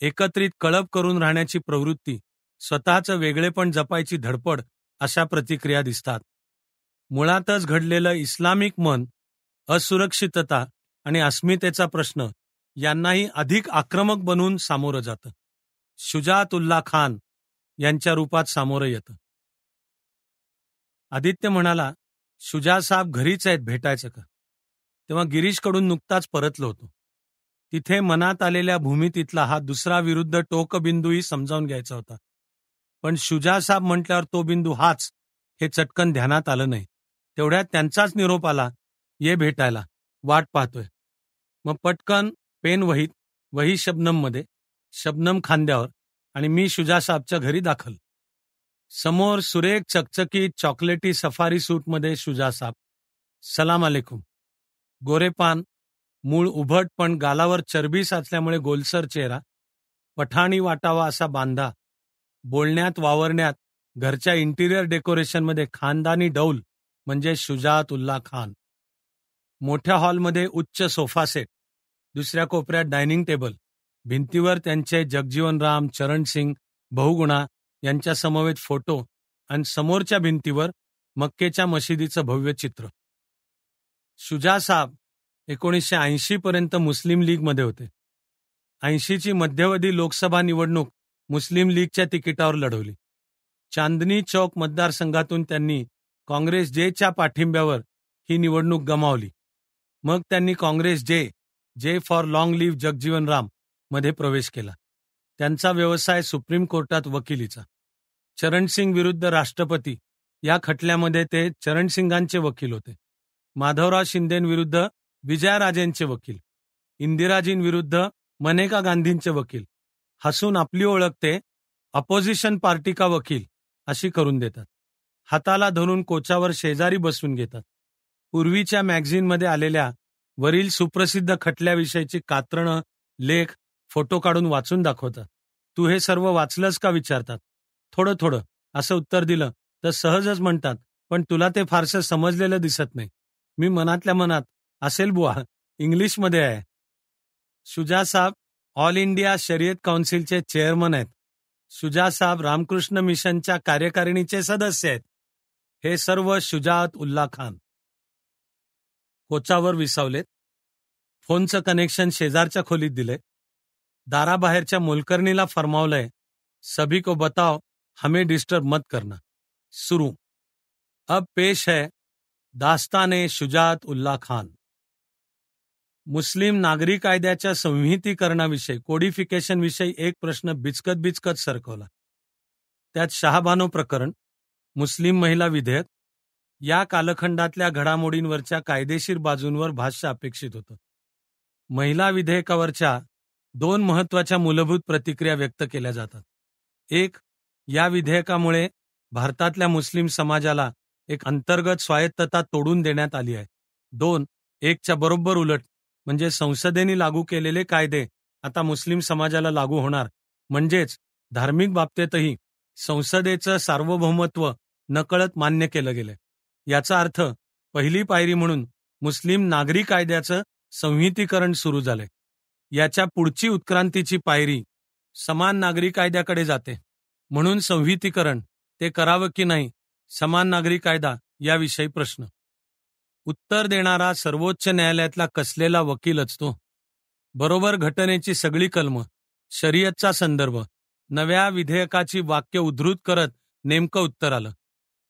एकत्रित कळप करून राहण्याची प्रवृत्ती, स्वतःचं वेगळेपण जपायची धडपड अशा प्रतिक्रिया दिसतात. मुळातच घडलेलं इस्लामिक मन असुरक्षितता आणि अस्मितेचा प्रश्न यांनाही अधिक आक्रमक बनवून सामोरं जातं. शुजाअतुल्ला खान यांच्या रूपात सामोरं येतं. आदित्य म्हणाला, शुजासाहेब घरीच आहेत, भेटायचं का? तेव्हा गिरीशकडून नुकताच परतलो होतो. तिथे मनात आलेल्या भूमितीतला हा दुसरा विरुद्ध टोकबिंदूही समजावून घ्यायचा होता. पण शुजासाहेब म्हटल्यावर तो बिंदू हाच हे चटकन ध्यानात आलं नाही. तेवढ्यात त्यांचाच निरोप आला, ये भेटायला, वाट पाहतोय. मग पटकन पेन वही शबनममध्ये, शबनम खांद्यावर आणि मी शुजासाहेबच्या घरी दाखल. समोर सुरेख चकचकीत चॉकलेटी सफारी सूटमध्ये शुजासाहेब. सलाम अलैकुम. गोरेपान, मूळ उभट पण गालावर चरबी साचल्यामुळे गोलसर चेहरा, पठाणी वाटावा असा बांधा, बोलण्यात वावरण्यात घरच्या इंटिरियर डेकोरेशनमध्ये खानदानी डौल म्हणजे शुजाअतुल्ला खान. मोठ्या हॉलमध्ये उच्च सोफा सेट, दुसऱ्या कोपऱ्यात डायनिंग टेबल, भिंतीवर त्यांचे जगजीवनराम, चरणसिंग, बहुगुणा यांच्या समवेत फोटो आणि समोरच्या भिंतीवर मक्केच्या मशिदीचं भव्य चित्र. शुजासाहेब 1980 पर्यंत मुस्लिम लीगमध्ये होते. 80ची मध्यवधी लोकसभा निवडणूक मुस्लिम लीगच्या तिकिटावर लढवली. चांदनी चौक मतदारसंघातून त्यांनी काँग्रेस जेच्या पाठिंब्यावर ही निवडणूक गमावली. मग त्यांनी Congress J for long leave Jagjivan Ram मध्ये प्रवेश केला. त्यांचा व्यवसाय सुप्रीम कोर्टात वकिलीचा. चरणसिंग विरुद्ध राष्ट्रपती या खटल्यामध्ये ते चरणसिंगांचे वकील होते. माधवराव शिंदेविरुद्ध विजयाराजेंचे वकील, इंदिराजींविरुद्ध मनेका गांधींचे वकील. हसून आपली ओळख ते अपोजिशन पार्टी का वकील अशी करून देतात. हाताला धरून कोचावर शेजारी बसवून घेतात. पूर्वीच्या मॅगझिनमध्ये आलेल्या वरील सुप्रसिद्ध खटल्याविषयीची कात्रणं, लेख फोटो काढून वाचून दाखवतात. तू हे सर्व वाचलंस का विचारतात. थोडं थोडं असं उत्तर दिलं तर सहजच म्हणतात, पण तुला ते फारसं समजलेलं दिसत नाही. मी मनातल्या मनात, असेल बुवा, इंग्लिशमध्ये आहे. शुजा साहेब ऑल इंडिया शर्यत काउन्सिलचे चेअरमन आहेत. शुजा साहेब रामकृष्ण मिशनच्या कार्यकारिणीचे सदस्य आहेत. हे सर्व शुजाअत उल्ला खान. कोचावर विसावलेत. फोनचं कनेक्शन शेजारच्या खोलीत दिलंय. दाराबाहेरच्या मोलकरणीला फरमावलंय, सभी को बताओ हमें डिस्टर्ब मत करना. सुरू. अब पेश है दास्ताने शुजाअत उल्ला खान. मुस्लिम नागरी कायद्याच्या संहितीकरणाविषयी, कोडिफिकेशनविषयी एक प्रश्न बिचकत सरकवला. त्यात शहाबानो प्रकरण, मुस्लिम महिला विधेयक या कालखंडातल्या घडामोडींवरच्या कायदेशीर बाजूंवर भाष्य अपेक्षित होतं. महिला विधेयकावरच्या 2 महत्त्वाच्या मूलभूत प्रतिक्रिया व्यक्त केल्या जातात. एक, या विधेयकामुळे भारतातल्या मुस्लिम समाजाला एक अंतर्गत स्वायत्तता तोडून देण्यात आली आहे. 2, एकच्या बरोबर उलट, म्हणजे संसदेने लागू केलेले कायदे आता मुस्लिम समाजाला लागू होणार, म्हणजेच धार्मिक बाबतीतही संसदेचं सार्वभौमत्व नकळत मान्य केलं गेलं. याचा अर्थ पहिली पायरी म्हणून मुस्लिम नागरी कायद्याचं संहितीकरण सुरू झालंय. याच्या पुढची उत्क्रांतीची पायरी समान नागरी कायद्याकडे जाते. म्हणून संहितीकरण ते करावं की नाही, समान नागरी कायदा याविषयी प्रश्न. उत्तर देणारा सर्वोच्च न्यायालयातला कसलेला वकीलच तो. बरोबर घटनेची सगळी कलमं, शरीयतचा संदर्भ, नव्या विधेयकाची वाक्य उद्धृत करत नेमकं उत्तर आलं.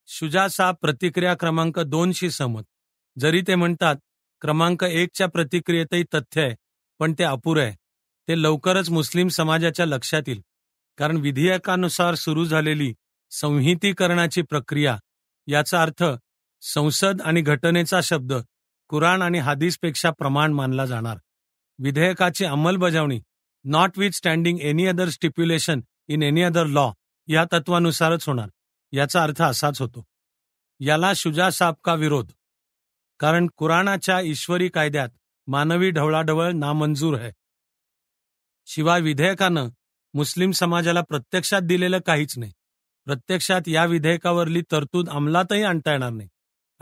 शुजा साहेब प्रतिक्रिया क्रमांक 2शी सहमत. जरी ते म्हणतात क्रमांक 1च्या प्रतिक्रियेतही तथ्य आहे, पण ते अपुरं आहे. ते लवकरच मुस्लिम समाजाच्या लक्षात येईल. कारण विधेयकानुसार सुरू झालेली संहितीकरणाची प्रक्रिया, याचा अर्थ संसद आणि घटनेचा शब्द कुराण आणि हादीसपेक्षा प्रमाण मानला जाणार. विधेयकाची अंमलबजावणी notwithstanding any other stipulation in any other law या तत्वानुसारच होणार. याचा अर्थ असाच होतो. याला शुजा साहेब का विरोध? कारण कुराणाच्या ईश्वरी कायद्यात मानवी ढवळाढवळ नामंजूर आहे. शिवाय विधेयकानं मुस्लिम समाजाला प्रत्यक्षात दिलेलं काहीच नाही. प्रत्यक्षात या विधेयकावरली तरतूद अंमलातही आणता येणार नाही.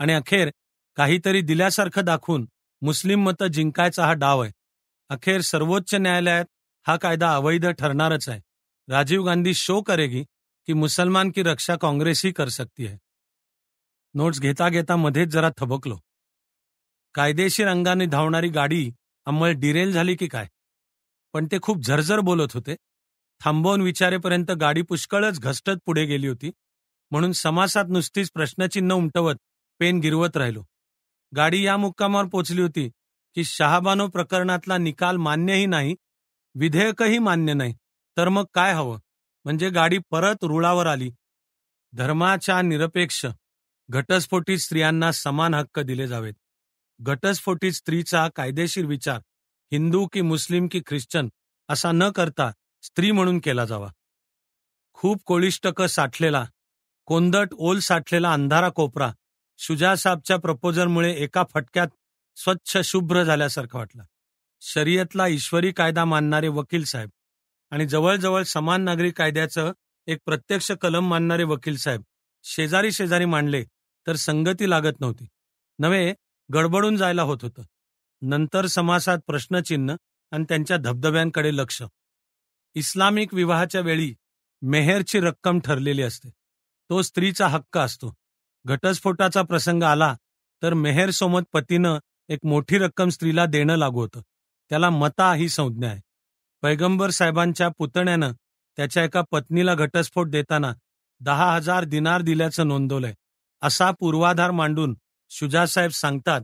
आणि अखेर काहीतरी दिल्यासारखं दाखवून मुस्लिम मतं जिंकायचा हा डाव आहे. अखेर सर्वोच्च न्यायालयात हा कायदा अवैध ठरणारच आहे. राजीव गांधी शो करेगी की मुसलमान की रक्षा काँग्रेस ही कर सकती है. नोट्स घेता घेता मध्येच जरा थबकलो. कायदेशीर अंगाने धावणारी गाडी अंमल डिरेल झाली की काय? पण ते खूप झरझर बोलत होते. थांबवून विचारेपर्यंत गाडी पुष्कळच घसटत पुढे गेली होती. म्हणून समासात नुसतीच प्रश्नचिन्ह उमटवत पेन गिरवत राहिलो. गाडी या मुक्कामावर पोचली होती की शहाबानो प्रकरणातला निकाल मान्यही नाही, विधेयकही मान्य नाही, तर मग काय हवं? म्हणजे गाडी परत रुळावर आली. धर्माच्या निरपेक्ष घटस्फोटित स्त्रियांना समान हक्क दिले जावेत. घटस्फोटित स्त्रीचा कायदेशीर विचार हिंदू की मुस्लिम की ख्रिश्चन असा न करता स्त्री म्हणून केला जावा. खूप कोळिष्टकं साठलेला, कोंदट ओल साठलेला अंधारा कोपरा शुजा साहेबच्या प्रपोजलमुळे एका फटक्यात स्वच्छ शुभ्र झाल्यासारखं वाटलं. शरीयतला ईश्वरी कायदा मानणारे वकील साहेब आणि जवळजवळ समान नागरी कायद्याचं एक प्रत्यक्ष कलम मानणारे वकील साहेब शेजारी शेजारी मांडले तर संगती लागत नव्हती. नव्हे, गडबडून जायला होत होतं. नंतर समासात प्रश्नचिन्ह आणि त्यांच्या धबधब्यांकडे लक्ष. इस्लामिक विवाहाच्या वेळी मेहेरची रक्कम ठरलेली असते. तो स्त्रीचा हक्क असतो. घटस्फोटाचा प्रसंग आला तर मेहेरसोबत पतीनं एक मोठी रक्कम स्त्रीला देणं लागू होतं. त्याला मता ही संज्ञा आहे. पैगंबर साहेबांच्या पुतण्यानं त्याच्या एका पत्नीला घटस्फोट देताना 10,000 दिनार दिल्याचं नोंदवलंय. असा पूर्वाधार मांडून शुजासाहेब सांगतात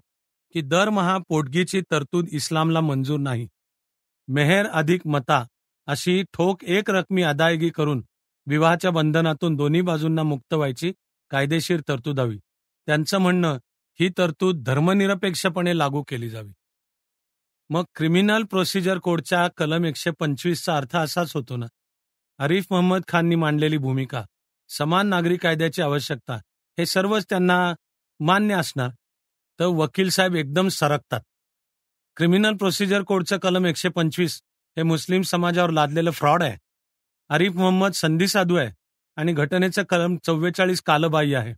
की दरमहा पोटगीची तरतूद इस्लामला मंजूर नाही. मेहेर अधिक मता अशी ठोक एक रकमी अदायगी करून विवाहाच्या बंधनातून दोन्ही बाजूंना मुक्त व्हायची कायदेशीर तरतूद हवी. त्यांचं म्हणणं, ही तरतूद धर्मनिरपेक्षपणे लागू केली जावी. मग क्रिमिनल प्रोसिजर कोडच्या कलम 125चा अर्थ असाच होतो ना. आरिफ मोहम्मद खाननी मांडलेली भूमिका, समान नागरी कायद्याची आवश्यकता, हे सर्वच त्यांना मान्य असणार. तर वकील साहेब एकदम सरकतात. क्रिमिनल प्रोसिजर कोडचं कलम 125 हे मुस्लिम समाजावर लादलेलं फ्रॉड आहे. आरिफ मोहम्मद संधिसाधू आहे आणि घटनेचं कलम 44 कालबाह्य आहे.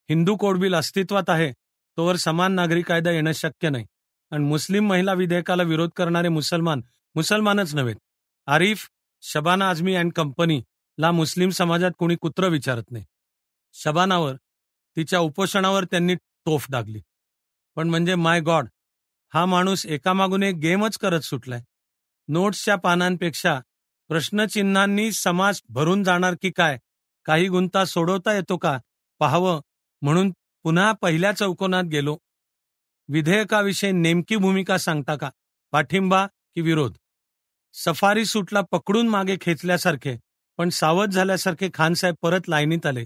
हिंदू कोड बिल अस्तित्वात आहे तोवर समान नागरी कायदा येणं शक्य नाही. आणि मुस्लिम महिला विधेयकाला विरोध करणारे मुसलमानच नव्हेत. आरिफ, शबाना आझमी अँड कंपनीला मुस्लिम समाजात कोणी कुत्रं विचारत नाही. शबानावर, तिच्या उपोषणावर त्यांनी तोफ डागली. पण म्हणजे माय गॉड, हा माणूस एकामागून एक गेमच करत सुटलाय. नोट्सच्या पानांपेक्षा प्रश्नचिन्हांनी समाज भरून जाणार की काय, काही गुंता सोडवता येतो का पाहावं म्हणून पुन्हा पहिल्या चौकोनात गेलो. विधेयकाविषयी नेमकी भूमिका सांगता का, पाठिंबा की विरोध? सफारी सूटला पकडून मागे खेचल्यासारखे पण सावध झाल्यासारखे खानसाहेब परत लाईनीत आले.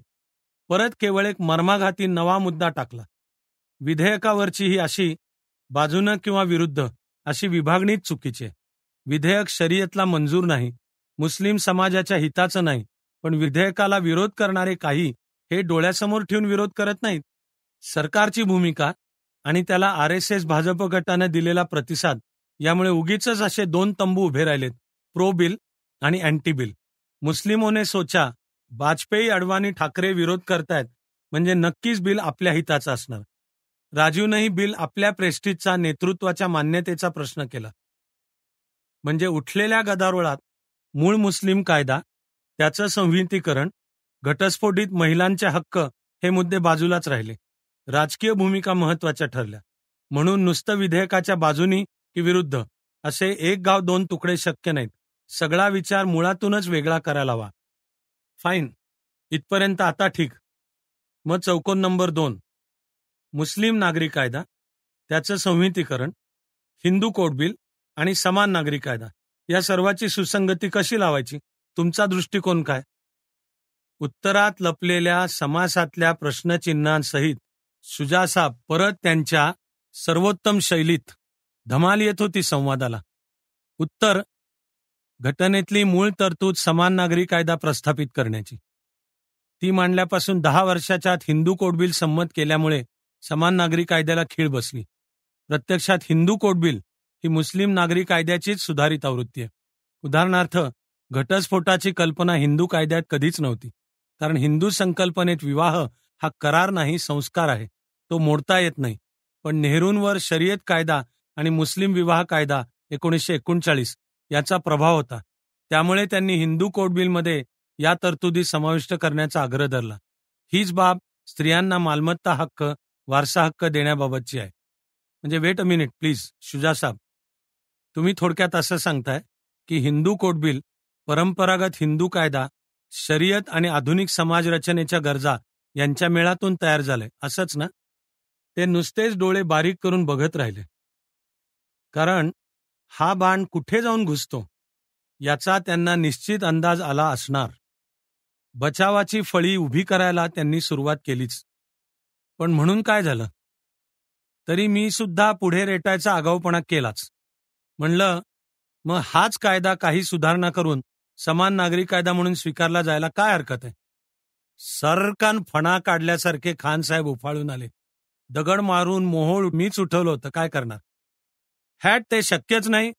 परत केवळ एक मर्माघाती नवा मुद्दा टाकला. विधेयकावरची ही अशी बाजूनं किंवा विरुद्ध अशी विभागणीच चुकीची आहे. विधेयक शरीयतला मंजूर नाही, मुस्लिम समाजाच्या हिताचं नाही, पण विधेयकाला विरोध करणारे काही हे डोळ्यासमोर ठेवून विरोध करत नाहीत. सरकारची भूमिका आणि त्याला RSS भाजप गटानं दिलेला प्रतिसाद यामुळे उगीच असे दोन तंबू उभे राहिलेत, प्रो बिल आणि अँटी बिल. मुस्लिमों ने सोचा, वाजपेयी अडवाणी ठाकरे विरोध करतायत म्हणजे नक्कीच बिल आपल्या हिताचं असणार. राजूनही बिल आपल्या प्रेस्टिजचा, नेतृत्वाच्या मान्यतेचा प्रश्न केला. म्हणजे उठलेल्या गदारोळात मूळ मुस्लिम कायदा, त्याचं संहितीकरण, घटस्फोटित महिलांचे हक्क हे मुद्दे बाजूलाच राहिले. राजकीय भूमिका महत्वाच्या ठरल्या. म्हणून नुसतं विधेयकाच्या बाजूनी की विरुद्ध असे एक गाव दोन तुकडे शक्य नाहीत. सगळा विचार मुळातूनच वेगळा करायला हवा. फाईन, इथपर्यंत आता ठीक. मग चौकोन नंबर 2, मुस्लिम नागरी कायदा, त्याचं संहितीकरण, हिंदू कोड बिल आणि समान नागरी कायदा या सर्वाची सुसंगती कशी लावायची? तुमचा दृष्टिकोन काय? उत्तरात लपलेल्या समासातल्या प्रश्नचिन्हांसहित शुजासाब परत त्यांच्या सर्वोत्तम शैलीत धमाल येत होती संवादाला. उत्तर, घटनेतली मूळ तरतूद समान नागरी कायदा प्रस्थापित करण्याची. ती मांडल्यापासून 10 वर्षाच्या आत हिंदू कोड बिल संमत केल्यामुळे समान नागरी कायद्याला खीळ बसली. प्रत्यक्षात हिंदू कोड बिल ही मुस्लिम नागरी कायद्याचीच सुधारित आवृत्ती आहे. उदाहरणार्थ, घटस्फोटाची कल्पना हिंदू कायद्यात कधीच नव्हती. कारण हिंदू संकल्पनेत विवाह हा करार नाही, संस्कार आहे. तो मोडता येत नाही. पण नेहरूंवर शरीयत कायदा आणि मुस्लिम विवाह कायदा 1939 याचा प्रभाव होता. त्यामुळे त्यांनी हिंदू कोड बिलमध्ये या तरतुदी समाविष्ट करण्याचा आग्रह धरला. हीच बाब स्त्रियांना मालमत्ता हक्क, वारसा हक्क देण्याबाबतची आहे. म्हणजे वेट अ मिनिट प्लीज, शुजासाब, तुम्ही थोडक्यात असं सांगताय की हिंदू कोड बिल परंपरागत हिंदू कायदा, शरीयत आणि आधुनिक समाज रचनेच्या गरजा यांच्या मेळातून तयार झालंय, असंच ना? ते नुसतेच डोळे बारीक करून बघत राहिले. कारण हा बाण कुठे जाऊन घुसतो याचा त्यांना निश्चित अंदाज आला असणार. बचावाची फळी उभी करायला त्यांनी सुरुवात केलीच. पण म्हणून काय झालं? तरी मी सुद्धा पुढे रेटायचा आगाऊपणा केलाच. म्हणलं, मग हाच कायदा काही सुधारणा करून समान नागरी कायदा म्हणून स्वीकारला जायला काय हरकत आहे? सरकान फणा काढल्यासारखे खानसाहेब उफाळून आले. दगड मारून मोहोळ मीच उठवलं होतं, काय करणार? ते शक्यच नाही,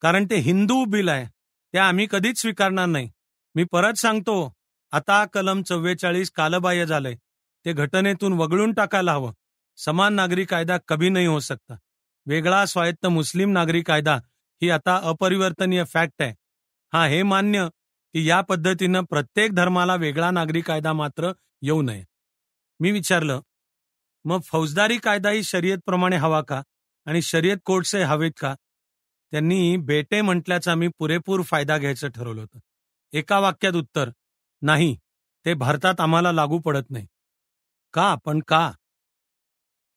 कारण ते हिंदू बिल आहे, ते आम्ही कधीच स्वीकारणार नाही. मी परत सांगतो, आता कलम 44 कालबाह्य झालंय, ते घटनेतून वगळून टाकायला हवं. समान नागरी कायदा कभी नाही हो सकता. वेगळा स्वायत्त मुस्लिम नागरी कायदा ही आता अपरिवर्तनीय फॅक्ट आहे. हे मान्य की या पद्धतीनं प्रत्येक धर्माला वेगळा नागरी कायदा मात्र येऊ नये. मी विचारलं, मग फौजदारी कायदाही शरीयतप्रमाणे हवा का? आणि शरीयत कोर्टचे हवेत का? त्यांनी बेटे म्हटल्याचा मी पुरेपूर फायदा घ्यायचं ठरवलं होतं. एका वाक्यात उत्तर, नाही, ते भारतात आम्हाला लागू पडत नाही. का? पण का?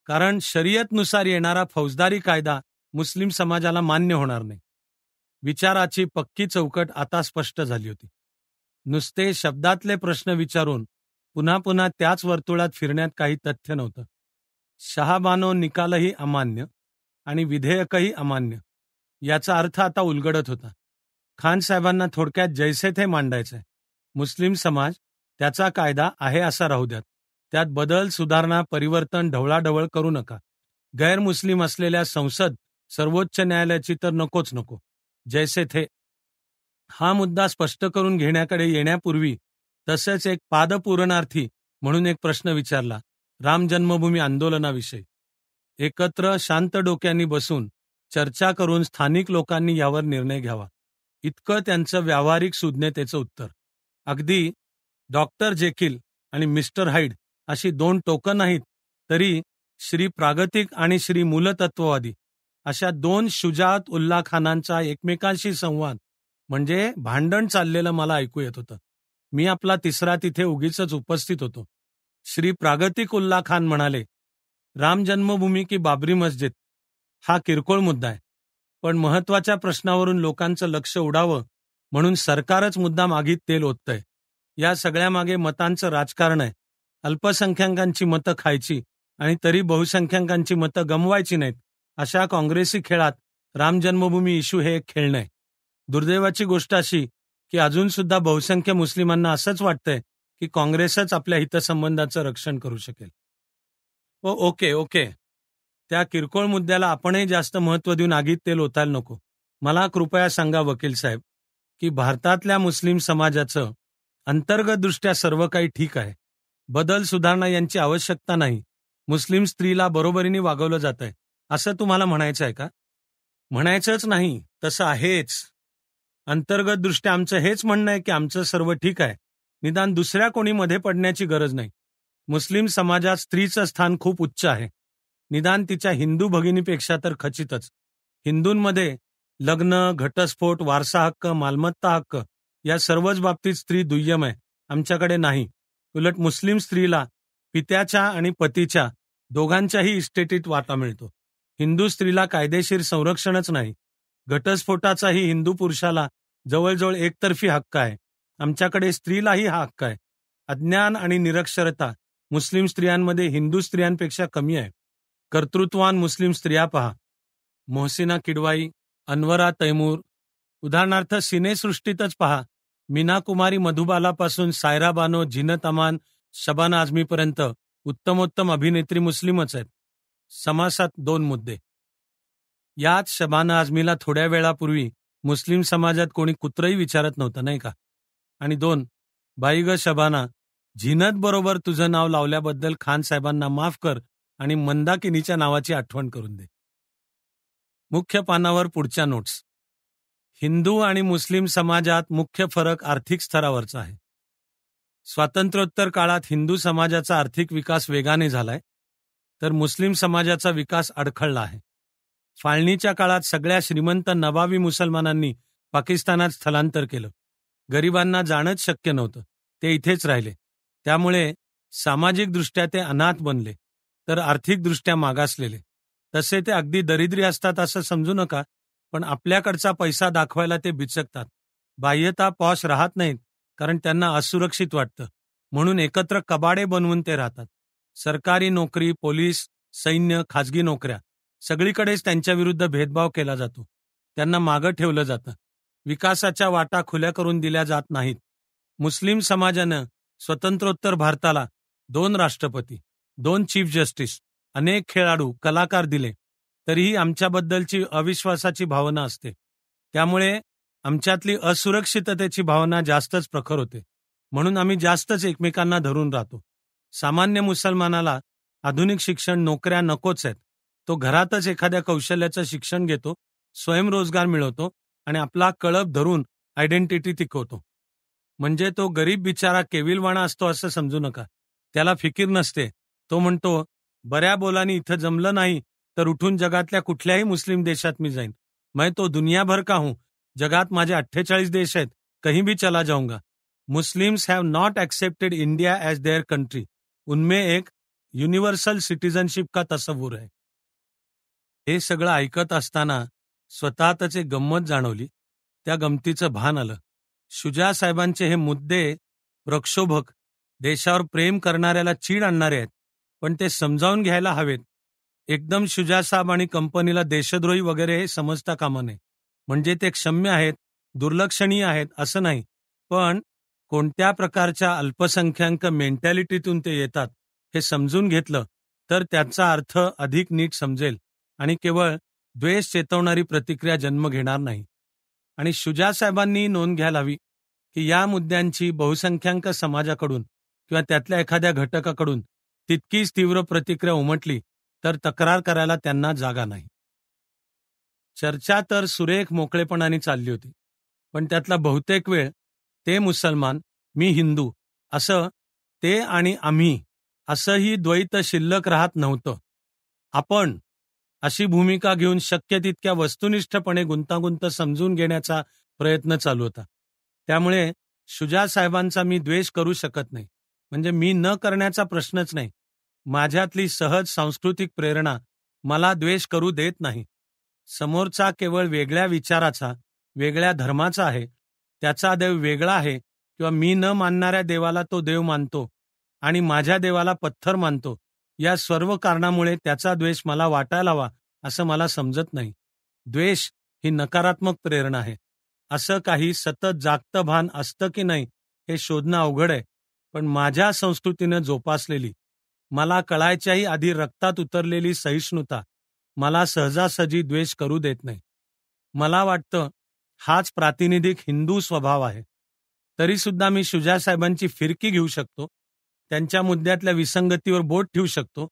कारण शरीयतनुसार येणारा फौजदारी कायदा मुस्लिम समाजाला मान्य होणार नाही. विचाराची पक्की चौकट आता स्पष्ट झाली होती. नुसते शब्दातले प्रश्न विचारून पुन्हा पुन्हा त्याच वर्तुळात फिरण्यात काही तथ्य नव्हतं. शहाबानो निकालही अमान्य आणि विधेयकही अमान्य याचा अर्थ आता उलगडत होता. खान साहेबांना थोडक्यात जैसे थे मांडायचंय. मुस्लिम समाज त्याचा कायदा आहे असा राहू द्यात. त्यात बदल, सुधारणा, परिवर्तन, ढवळाढवळ करू नका. गैरमुस्लिम असलेल्या संसद, सर्वोच्च न्यायालयाची तर नकोच नको. जैसे थे. हा मुद्दा स्पष्ट करून घेण्याकडे येण्यापूर्वी तसेच एक पादपूरणार्थी म्हणून एक प्रश्न विचारला राम जन्मभूमी आंदोलनाविषयी. एकत्र शांत डोक्यांनी बसून चर्चा करून स्थानिक लोकांनी यावर निर्णय घ्यावा, इतकं त्यांचं व्यावहारिक सुज्ञतेचं उत्तर. अगदी डॉक्टर जेकिल आणि मिस्टर हाईड अशी दोन टोकं नाहीत, तरी श्री प्रागतिक आणि श्री मूलतत्ववादी अशा दोन शुजाअत उल्ला खानांचा एकमेकांशी संवाद म्हणजे भांडण चाललेलं मला ऐकू येत होतं. मी आपला तिसरा तिथे उगीचच उपस्थित होतो. श्री प्रागतिक उल्ला खान म्हणाले, राम जन्मभूमी की बाबरी मस्जिद हा किरकोळ मुद्दा आहे, पण महत्वाच्या प्रश्नावरून लोकांचं लक्ष उडावं म्हणून सरकारच मुद्दा मागीत तेल ओततंय. या सगळ्यामागे मतांचं राजकारण आहे. अल्पसंख्याकांची मतं खायची आणि तरी बहुसंख्याकांची मतं गमवायची नाहीत, अशा काँग्रेसी खेळात राम जन्मभूमी इश्यू हे एक खेळणं आहे. दुर्दैवाची गोष्ट अशी की अजून सुद्धा बहुसंख्य मुस्लिमांना असंच वाटतंय की काँग्रेसच आपल्या हितसंबंधाचं रक्षण करू शकेल. ओके, त्या किरकोळ मुद्द्याला आपणही जास्त महत्त्व देऊन आगीत तेल ओतायला नको. मला कृपया सांगा वकील साहेब की भारतातल्या मुस्लिम समाजाचं अंतर्गतदृष्ट्या सर्व काही ठीक आहे, बदल सुधारणा यांची आवश्यकता नाही, मुस्लिम स्त्रीला बरोबरीने वागवलं जात आहे, असं तुम्हाला म्हणायचं आहे का? म्हणायचंच नाही, तसं आहेच. अंतर्गतदृष्ट्या आमचं हेच म्हणणं आहे की आमचं सर्व ठीक आहे, निदान दुसऱ्या कोणी मध्ये पडण्याची गरज नाही. मुस्लिम समाजात स्त्रीचं स्थान खूप उच्च आहे, निदान तिच्या हिंदू भगिनीपेक्षा तर खचितच. हिंदूंमध्ये लग्न, घटस्फोट, वारसा हक्क, मालमत्ता हक्क या सर्वच बाबतीत स्त्री दुय्यम आहे, आमच्याकडे नाही. उलट मुस्लिम स्त्रीला पित्याच्या आणि पतीच्या दोघांच्याही इस्टेटीत वाटा मिळतो. हिंदू स्त्रीला कायदेशीर संरक्षणच नाही. घटस्फोटाचाही हिंदू पुरुषाला जवळजवळ एकतर्फी हक्क आहे, आमच्याकडे स्त्रीलाही हा हक्क आहे. अज्ञान आणि निरक्षरता मुस्लिम स्त्रियांमध्ये हिंदू स्त्रियांपेक्षा कमी आहे. कर्तृत्वान मुस्लिम स्त्रिया पहा, मोहसिना किडवाई, अनवरा तैमूर, उदाहरणार्थ सिनेसृष्टीतच पहा, मीना कुमारी मधुबालापासून सायरा बानो, झीनत अमान, शबाना आझमीपर्यंत उत्तमोत्तम अभिनेत्री मुस्लिमच आहेत. समासात दोन मुद्दे. यात शबाना आझमीला थोड्या वेळापूर्वी मुस्लिम समाजात कोणी कुत्रही विचारत नव्हतं, नाही का? आणि दोन, बाई ग शबाना, झीनत बरोबर तुझं नाव लावल्याबद्दल खान साहेबांना माफ कर आणि मंदाकिनीच्या नावाची आठवण करून दे. मुख्य पानावर पुढच्या नोट्स. हिंदू आणि मुस्लिम समाजात मुख्य फरक आर्थिक स्तरावरचा आहे. स्वातंत्र्योत्तर काळात हिंदू समाजाचा आर्थिक विकास वेगाने झालाय, तर मुस्लिम समाजाचा विकास अडखळला आहे. फाळणीच्या काळात सगळ्या श्रीमंत नवाबी मुसलमानांनी पाकिस्तानात स्थलांतर केलं. गरिबांना जाणंच शक्य नव्हतं, ते इथेच राहिले. त्यामुळे सामाजिकदृष्ट्या ते अनाथ बनले, तर आर्थिकदृष्ट्या मागासलेले. तसे ते अगदी दरिद्री असतात असं समजू नका, पण आपल्याकडचा पैसा दाखवायला ते बिचकतात. बाह्यता पॉश राहत नाहीत, कारण त्यांना असुरक्षित वाटतं, म्हणून एकत्र कबाडे बनवून ते राहतात. सरकारी नोकरी, पोलीस, सैन्य, खाजगी नोकऱ्या सगळीकडेच त्यांच्याविरुद्ध भेदभाव केला जातो. त्यांना मागं ठेवलं जातं. विकासाच्या वाटा खुल्या करून दिल्या जात नाहीत. मुस्लिम समाजानं स्वतंत्रोत्तर भारताला 2 राष्ट्रपती, 2 चीफ जस्टिस, अनेक खेळाडू, कलाकार दिले, तरीही आमच्याबद्दलची अविश्वासाची भावना असते. त्यामुळे आमच्यातली असुरक्षिततेची भावना जास्तच प्रखर होते, म्हणून आम्ही जास्तच एकमेकांना धरून राहतो. सामान्य मुसलमानाला आधुनिक शिक्षण, नोकऱ्या नकोच आहेत. तो घरातच एखाद्या कौशल्याचं शिक्षण घेतो, स्वयंरोजगार मिळवतो आणि आपला कळप धरून आयडेंटिटी टिकवतो. म्हणजे तो गरीब बिचारा केविलवाणा असतो असं समजू नका. त्याला फिकीर नसते. तो म्हणतो, बऱ्या बोलानी इथं जमलं नाही तर उठून जगातल्या कुठल्याही मुस्लिम देशात मी जाईन. मैं तो दुनिया भर का हूं, जगात माझे 48 देश आहेत, कहीं भी चला जाऊंगा. Muslims have not accepted India as their country. उनमें एक युनिव्हर्सल सिटीजनशिप का तसव्वुर है. हे सगळं ऐकत असताना स्वतःतच एक गंमत जाणवली. त्या गमतीचं भान आलं. शुजा साहेबांचे हे मुद्दे प्रक्षोभक, देशावर प्रेम करणाऱ्याला चीड आणणारे आहेत, पण ते समजावून घ्यायला हवेत. एकदम शुजा साहेब आणि कंपनीला देशद्रोही वगैरे हे समजता कामा नये. म्हणजे ते क्षम्य आहेत, दुर्लक्षणीय आहेत असं नाही, पण कोणत्या प्रकारच्या अल्पसंख्याक मेंटॅलिटीतून ते येतात हे समजून घेतलं तर त्याचा अर्थ अधिक नीट समजेल आणि केवळ द्वेष चेतवणारी प्रतिक्रिया जन्म घेणार नाही. आणि शुजा साहेबांनी नोंद घ्यायला हवी की या मुद्द्यांची बहुसंख्याक समाजाकडून किंवा त्यातल्या एखाद्या घटकाकडून तितकीच तीव्र प्रतिक्रिया उमटली तर तक्रार करायला त्यांना जागा नाही. चर्चा तर सुरेख मोकळेपणाने चालली होती, पण त्यातला बहुतेक वेळ ते मुसलमान, मी हिंदू असं, ते आणि आम्ही असंही द्वैत शिल्लक राहत नव्हतं. आपण अशी भूमिका घेऊन शक्य तितक्या वस्तुनिष्ठपणे गुंतागुंत समजून घेण्याचा प्रयत्न चालू होता. त्यामुळे शुजा साहेबांचा मी द्वेष करू शकत नाही. म्हणजे मी न करण्याचा प्रश्नच नाही. माझ्यातली सहज सांस्कृतिक प्रेरणा मला द्वेष करू देत नाही. समोरचा केवळ वेगळ्या विचाराचा, वेगळ्या धर्माचा आहे, त्याचा देव वेगळा आहे किंवा मी न मानणाऱ्या देवाला तो देव मानतो आणि माझ्या देवाला पत्थर मानतो, या सर्व कारणामुळे त्याचा द्वेष मला वाटायला हवा असं मला समजत नाही. द्वेष ही नकारात्मक प्रेरणा आहे. असं काही सतत जागतं भान असतं की नाही हे शोधणं अवघड आहे, पण माझ्या संस्कृतीनं जोपासलेली, मला कळायच्याही आधी रक्तात उतरलेली सहिष्णुता मला सहजासहजी द्वेष करू देत नाही. मला वाटतं हाच प्रातिनिधिक हिंदू स्वभाव आहे. तरीसुद्धा मी शुजा साहेबांची फिरकी घेऊ शकतो, त्यांच्या मुद्द्यातल्या विसंगतीवर बोट ठेवू शकतो,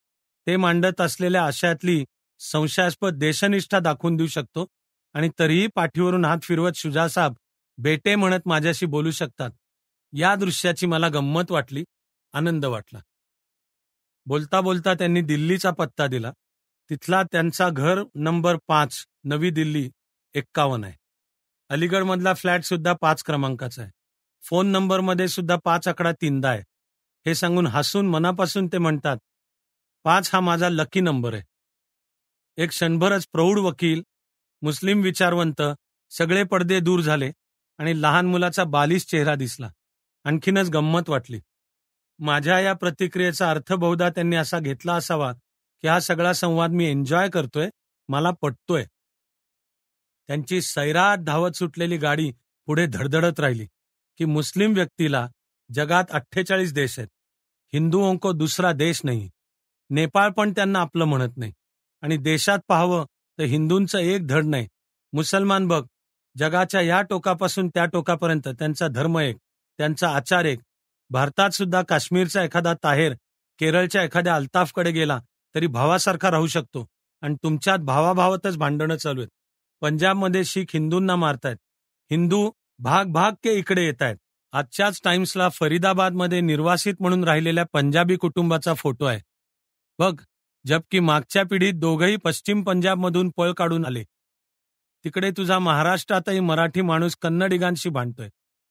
ते मांडत असलेल्या आशयातली संशयास्पद देशनिष्ठा दाखवून देऊ शकतो आणि तरीही पाठीवरून हात फिरवत शुजा साहेब बेटे म्हणत माझ्याशी बोलू शकतात. या दृश्याची मला गंमत वाटली, आनंद वाटला. बोलता बोलता त्यांनी दिल्लीचा पत्ता दिला. तिथला त्यांचा घर नंबर 5, नवी दिल्ली 51 आहे. अलीगडमधला फ्लॅट सुद्धा 5 क्रमांकाचा आहे. फोन नंबरमध्ये सुद्धा 5 आकडा 3दा आहे. हे सांगून हसून मनापासून ते म्हणतात, 5 हा माझा लकी नंबर आहे. एक क्षणभरच प्रौढ वकील, मुस्लिम विचारवंत, सगळे पडदे दूर झाले आणि लहान मुलाचा बालिश चेहरा दिसला. आणखीनच गंमत वाटली. माझ्या या प्रतिक्रियेचा अर्थ बहुधा त्यांनी असा घेतला असावा की हा सगळा संवाद मी एन्जॉय करतोय, मला पटतोय. त्यांची सैराट धावत सुटलेली गाडी पुढे धडधडत राहिली की मुस्लिम व्यक्तीला जगात 48 देश आहेत. हिंदुओं को दुसरा देश नाही. नेपाळ पण त्यांना आपलं म्हणत नाही. आणि देशात पाहावं तर हिंदूंचं एक धड नाही. मुसलमान बघ, जगाच्या या टोकापासून त्या टोकापर्यंत त्यांचा धर्म एक, त्यांचा आचार एक. भारतात सुद्धा काश्मीरचा एखादा ताहेर केरळच्या एखाद्या अल्ताफकडे गेला तरी भावासारखा राहू शकतो आणि तुमच्यात भावाभावातच भांडणं चालू आहेत. पंजाबमध्ये शीख हिंदूंना मारतायत. हिंदू भाग भाग के इकडे येत आहेत. आजच्याच टाइम्सला फरीदाबादमध्ये निर्वासित म्हणून राहिलेल्या पंजाबी कुटुंबाचा फोटो आहे. बघ, जबकी मागच्या पिढीत दोघंही पश्चिम पंजाबमधून पळ काढून आले. तिकडे तुझा महाराष्ट्रातही मराठी माणूस कन्नडिगांशी भांडतोय.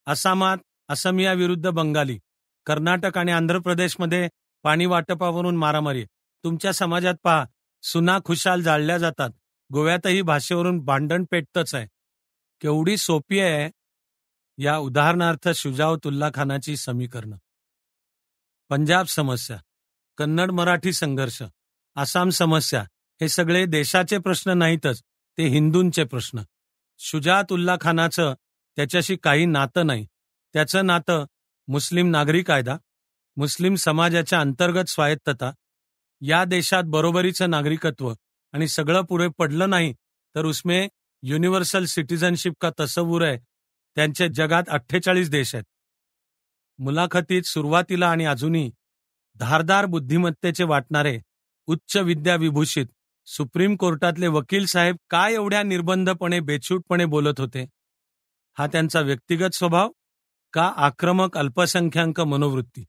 आसामात असमिया विरुद्ध बंगाली, कर्नाटक आणि आंध्र प्रदेशमध्ये पाणी वाटपावरून मारामारी. तुमच्या समाजात पहा, सुना खुशाल जाळल्या जातात. गोव्यातही भाषेवरून भांडण पेटतच आहे. केवढी सोपी आहे या उदाहरणार्थ शुजाउतुल्ला खानाची समीकरणं. पंजाब समस्या, कन्नड मराठी संघर्ष, आसाम समस्या हे सगळे देशाचे प्रश्न नाहीतच, ते हिंदूंचे प्रश्न. शुजाउतुल्ला खानाचं त्याच्याशी काही नातं नाही. त्याचं नातं मुस्लिम नागरी कायदा, मुस्लिम समाजाच्या अंतर्गत स्वायत्तता, या देशात बरोबरीचं नागरिकत्व आणि सगळं पुढे पडलं नाही तर उसमें युनिव्हर्सल सिटीजनशिप का तसव्वुर आहे. त्यांचे जगात 48 देश आहेत. मुलाखतीत सुरुवातीला आणि अजूनही धारदार बुद्धिमत्तेचे वाटणारे उच्च विद्या विभूषित सुप्रीम कोर्टातले वकील साहेब काय एवढ्या निर्बंधपणे बेछूटपणे बोलत होते? हा त्यांचा व्यक्तिगत स्वभाव का आक्रमक अल्पसंख्याक मनोवृत्ती?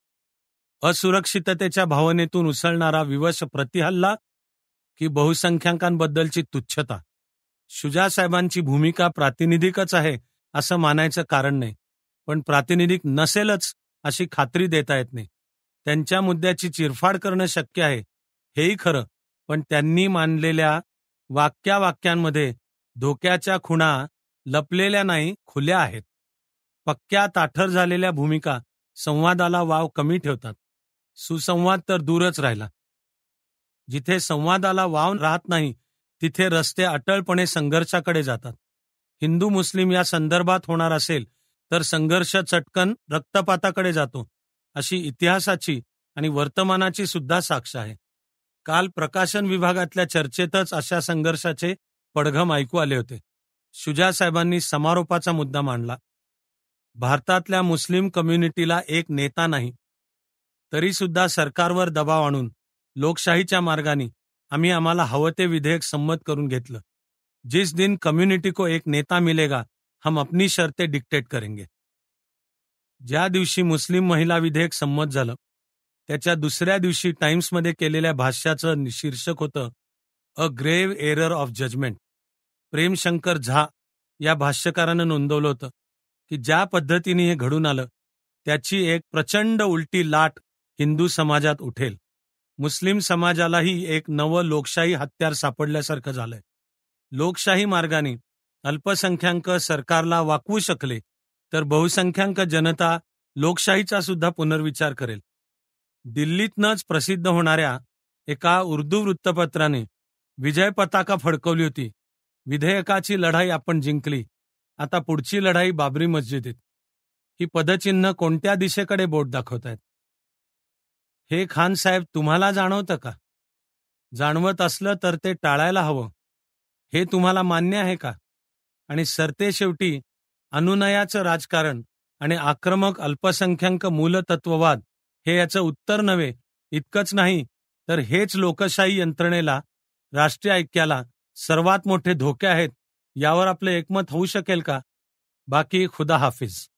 असुरक्षिततेच्या भावनेतून उसळणारा विवश प्रतिहल्ला की बहुसंख्याकांबद्दलची तुच्छता? शुजा साहेबांची भूमिका प्रातिनिधिकच आहे असं मानायचं कारण नाही, पण प्रातिनिधिक नसेलच अशी खात्री देता येत नाही. त्यांच्या मुद्द्याची चिरफाड करणं शक्य आहे हेही खरं, पण त्यांनी मानलेल्या वाक्यावाक्यांमध्ये धोक्याच्या खुणा लपलेल्या नाही, खुल्या आहेत. पक्क्या ताठर झालेल्या भूमिका संवादाला वाव कमी ठेवतात. सुसंवाद तर दूरच राहिला. जिथे संवादाला वाव राहत नाही तिथे रस्ते अटळपणे संघर्षाकडे जातात. हिंदू मुस्लिम या संदर्भात होणार असेल तर संघर्ष चटकन रक्तपाताकडे जातो, अशी इतिहासाची आणि वर्तमानाची सुद्धा साक्ष आहे. काल प्रकाशन विभागातल्या चर्चेतच अशा संघर्षाचे पडघम ऐकू आले होते. शुजा साहेबांनी समारोपाचा मुद्दा मांडला. भारतातल्या मुस्लिम कम्युनिटीला एक नेता नाही, तरी सुद्धा सरकारवर दबाव आणून लोकशाहीच्या मार्गाने आम्हाला हवं ते विधेयक संमत करून घेतलं. जिस दिन कम्युनिटी को एक नेता मिलेगा हम अपनी शर्तें डिक्टेट करेंगे. ज्या दिवशी मुस्लिम महिला विधेयक संमत झालं त्याच्या दुसऱ्या दिवशी टाइम्समध्ये केलेल्या भाष्याचं शीर्षक होतं a grave error of judgement. Premshankar Jha या भाष्यकारानं नोंदवलं होतं की ज्या पद्धतीने हे घडून आलं त्याची एक प्रचंड उलटी लाट हिंदू समाजात उठेल. मुस्लिम समाजालाही एक नवं लोकशाही हत्यार सापडल्यासारखं झालंय. लोकशाही मार्गाने अल्पसंख्याक सरकारला वाकवू शकले तर बहुसंख्याक जनता लोकशाहीचा सुद्धा पुनर्विचार करेल. दिल्लीतनंच प्रसिद्ध होणाऱ्या एका उर्दू वृत्तपत्राने विजय पताका फडकवली होती. विधेयकाची लढाई आपण जिंकली, आता पुढची लढाई बाबरी मस्जिदीत. ही पदचिन्ह कोणत्या दिशेकडे बोट दाखवतायत? हे खान साहेब तुम्हाला जाणवतं का? जाणवत असलं तर ते टाळायला हवं. हे तुम्हाला मान्य आहे का? आणि सरतेशेवटी अनुनयाचं राजकारण आणि आक्रमक अल्पसंख्याक मूलतत्ववाद हे याचं उत्तर नव्हे. इतकंच नाही तर हेच लोकशाही यंत्रणेला, राष्ट्रीय ऐक्याला सर्वात मोठे धोके आहेत. यावर आपलं एकमत होऊ शकेल का? बाकी खुदा हाफिज.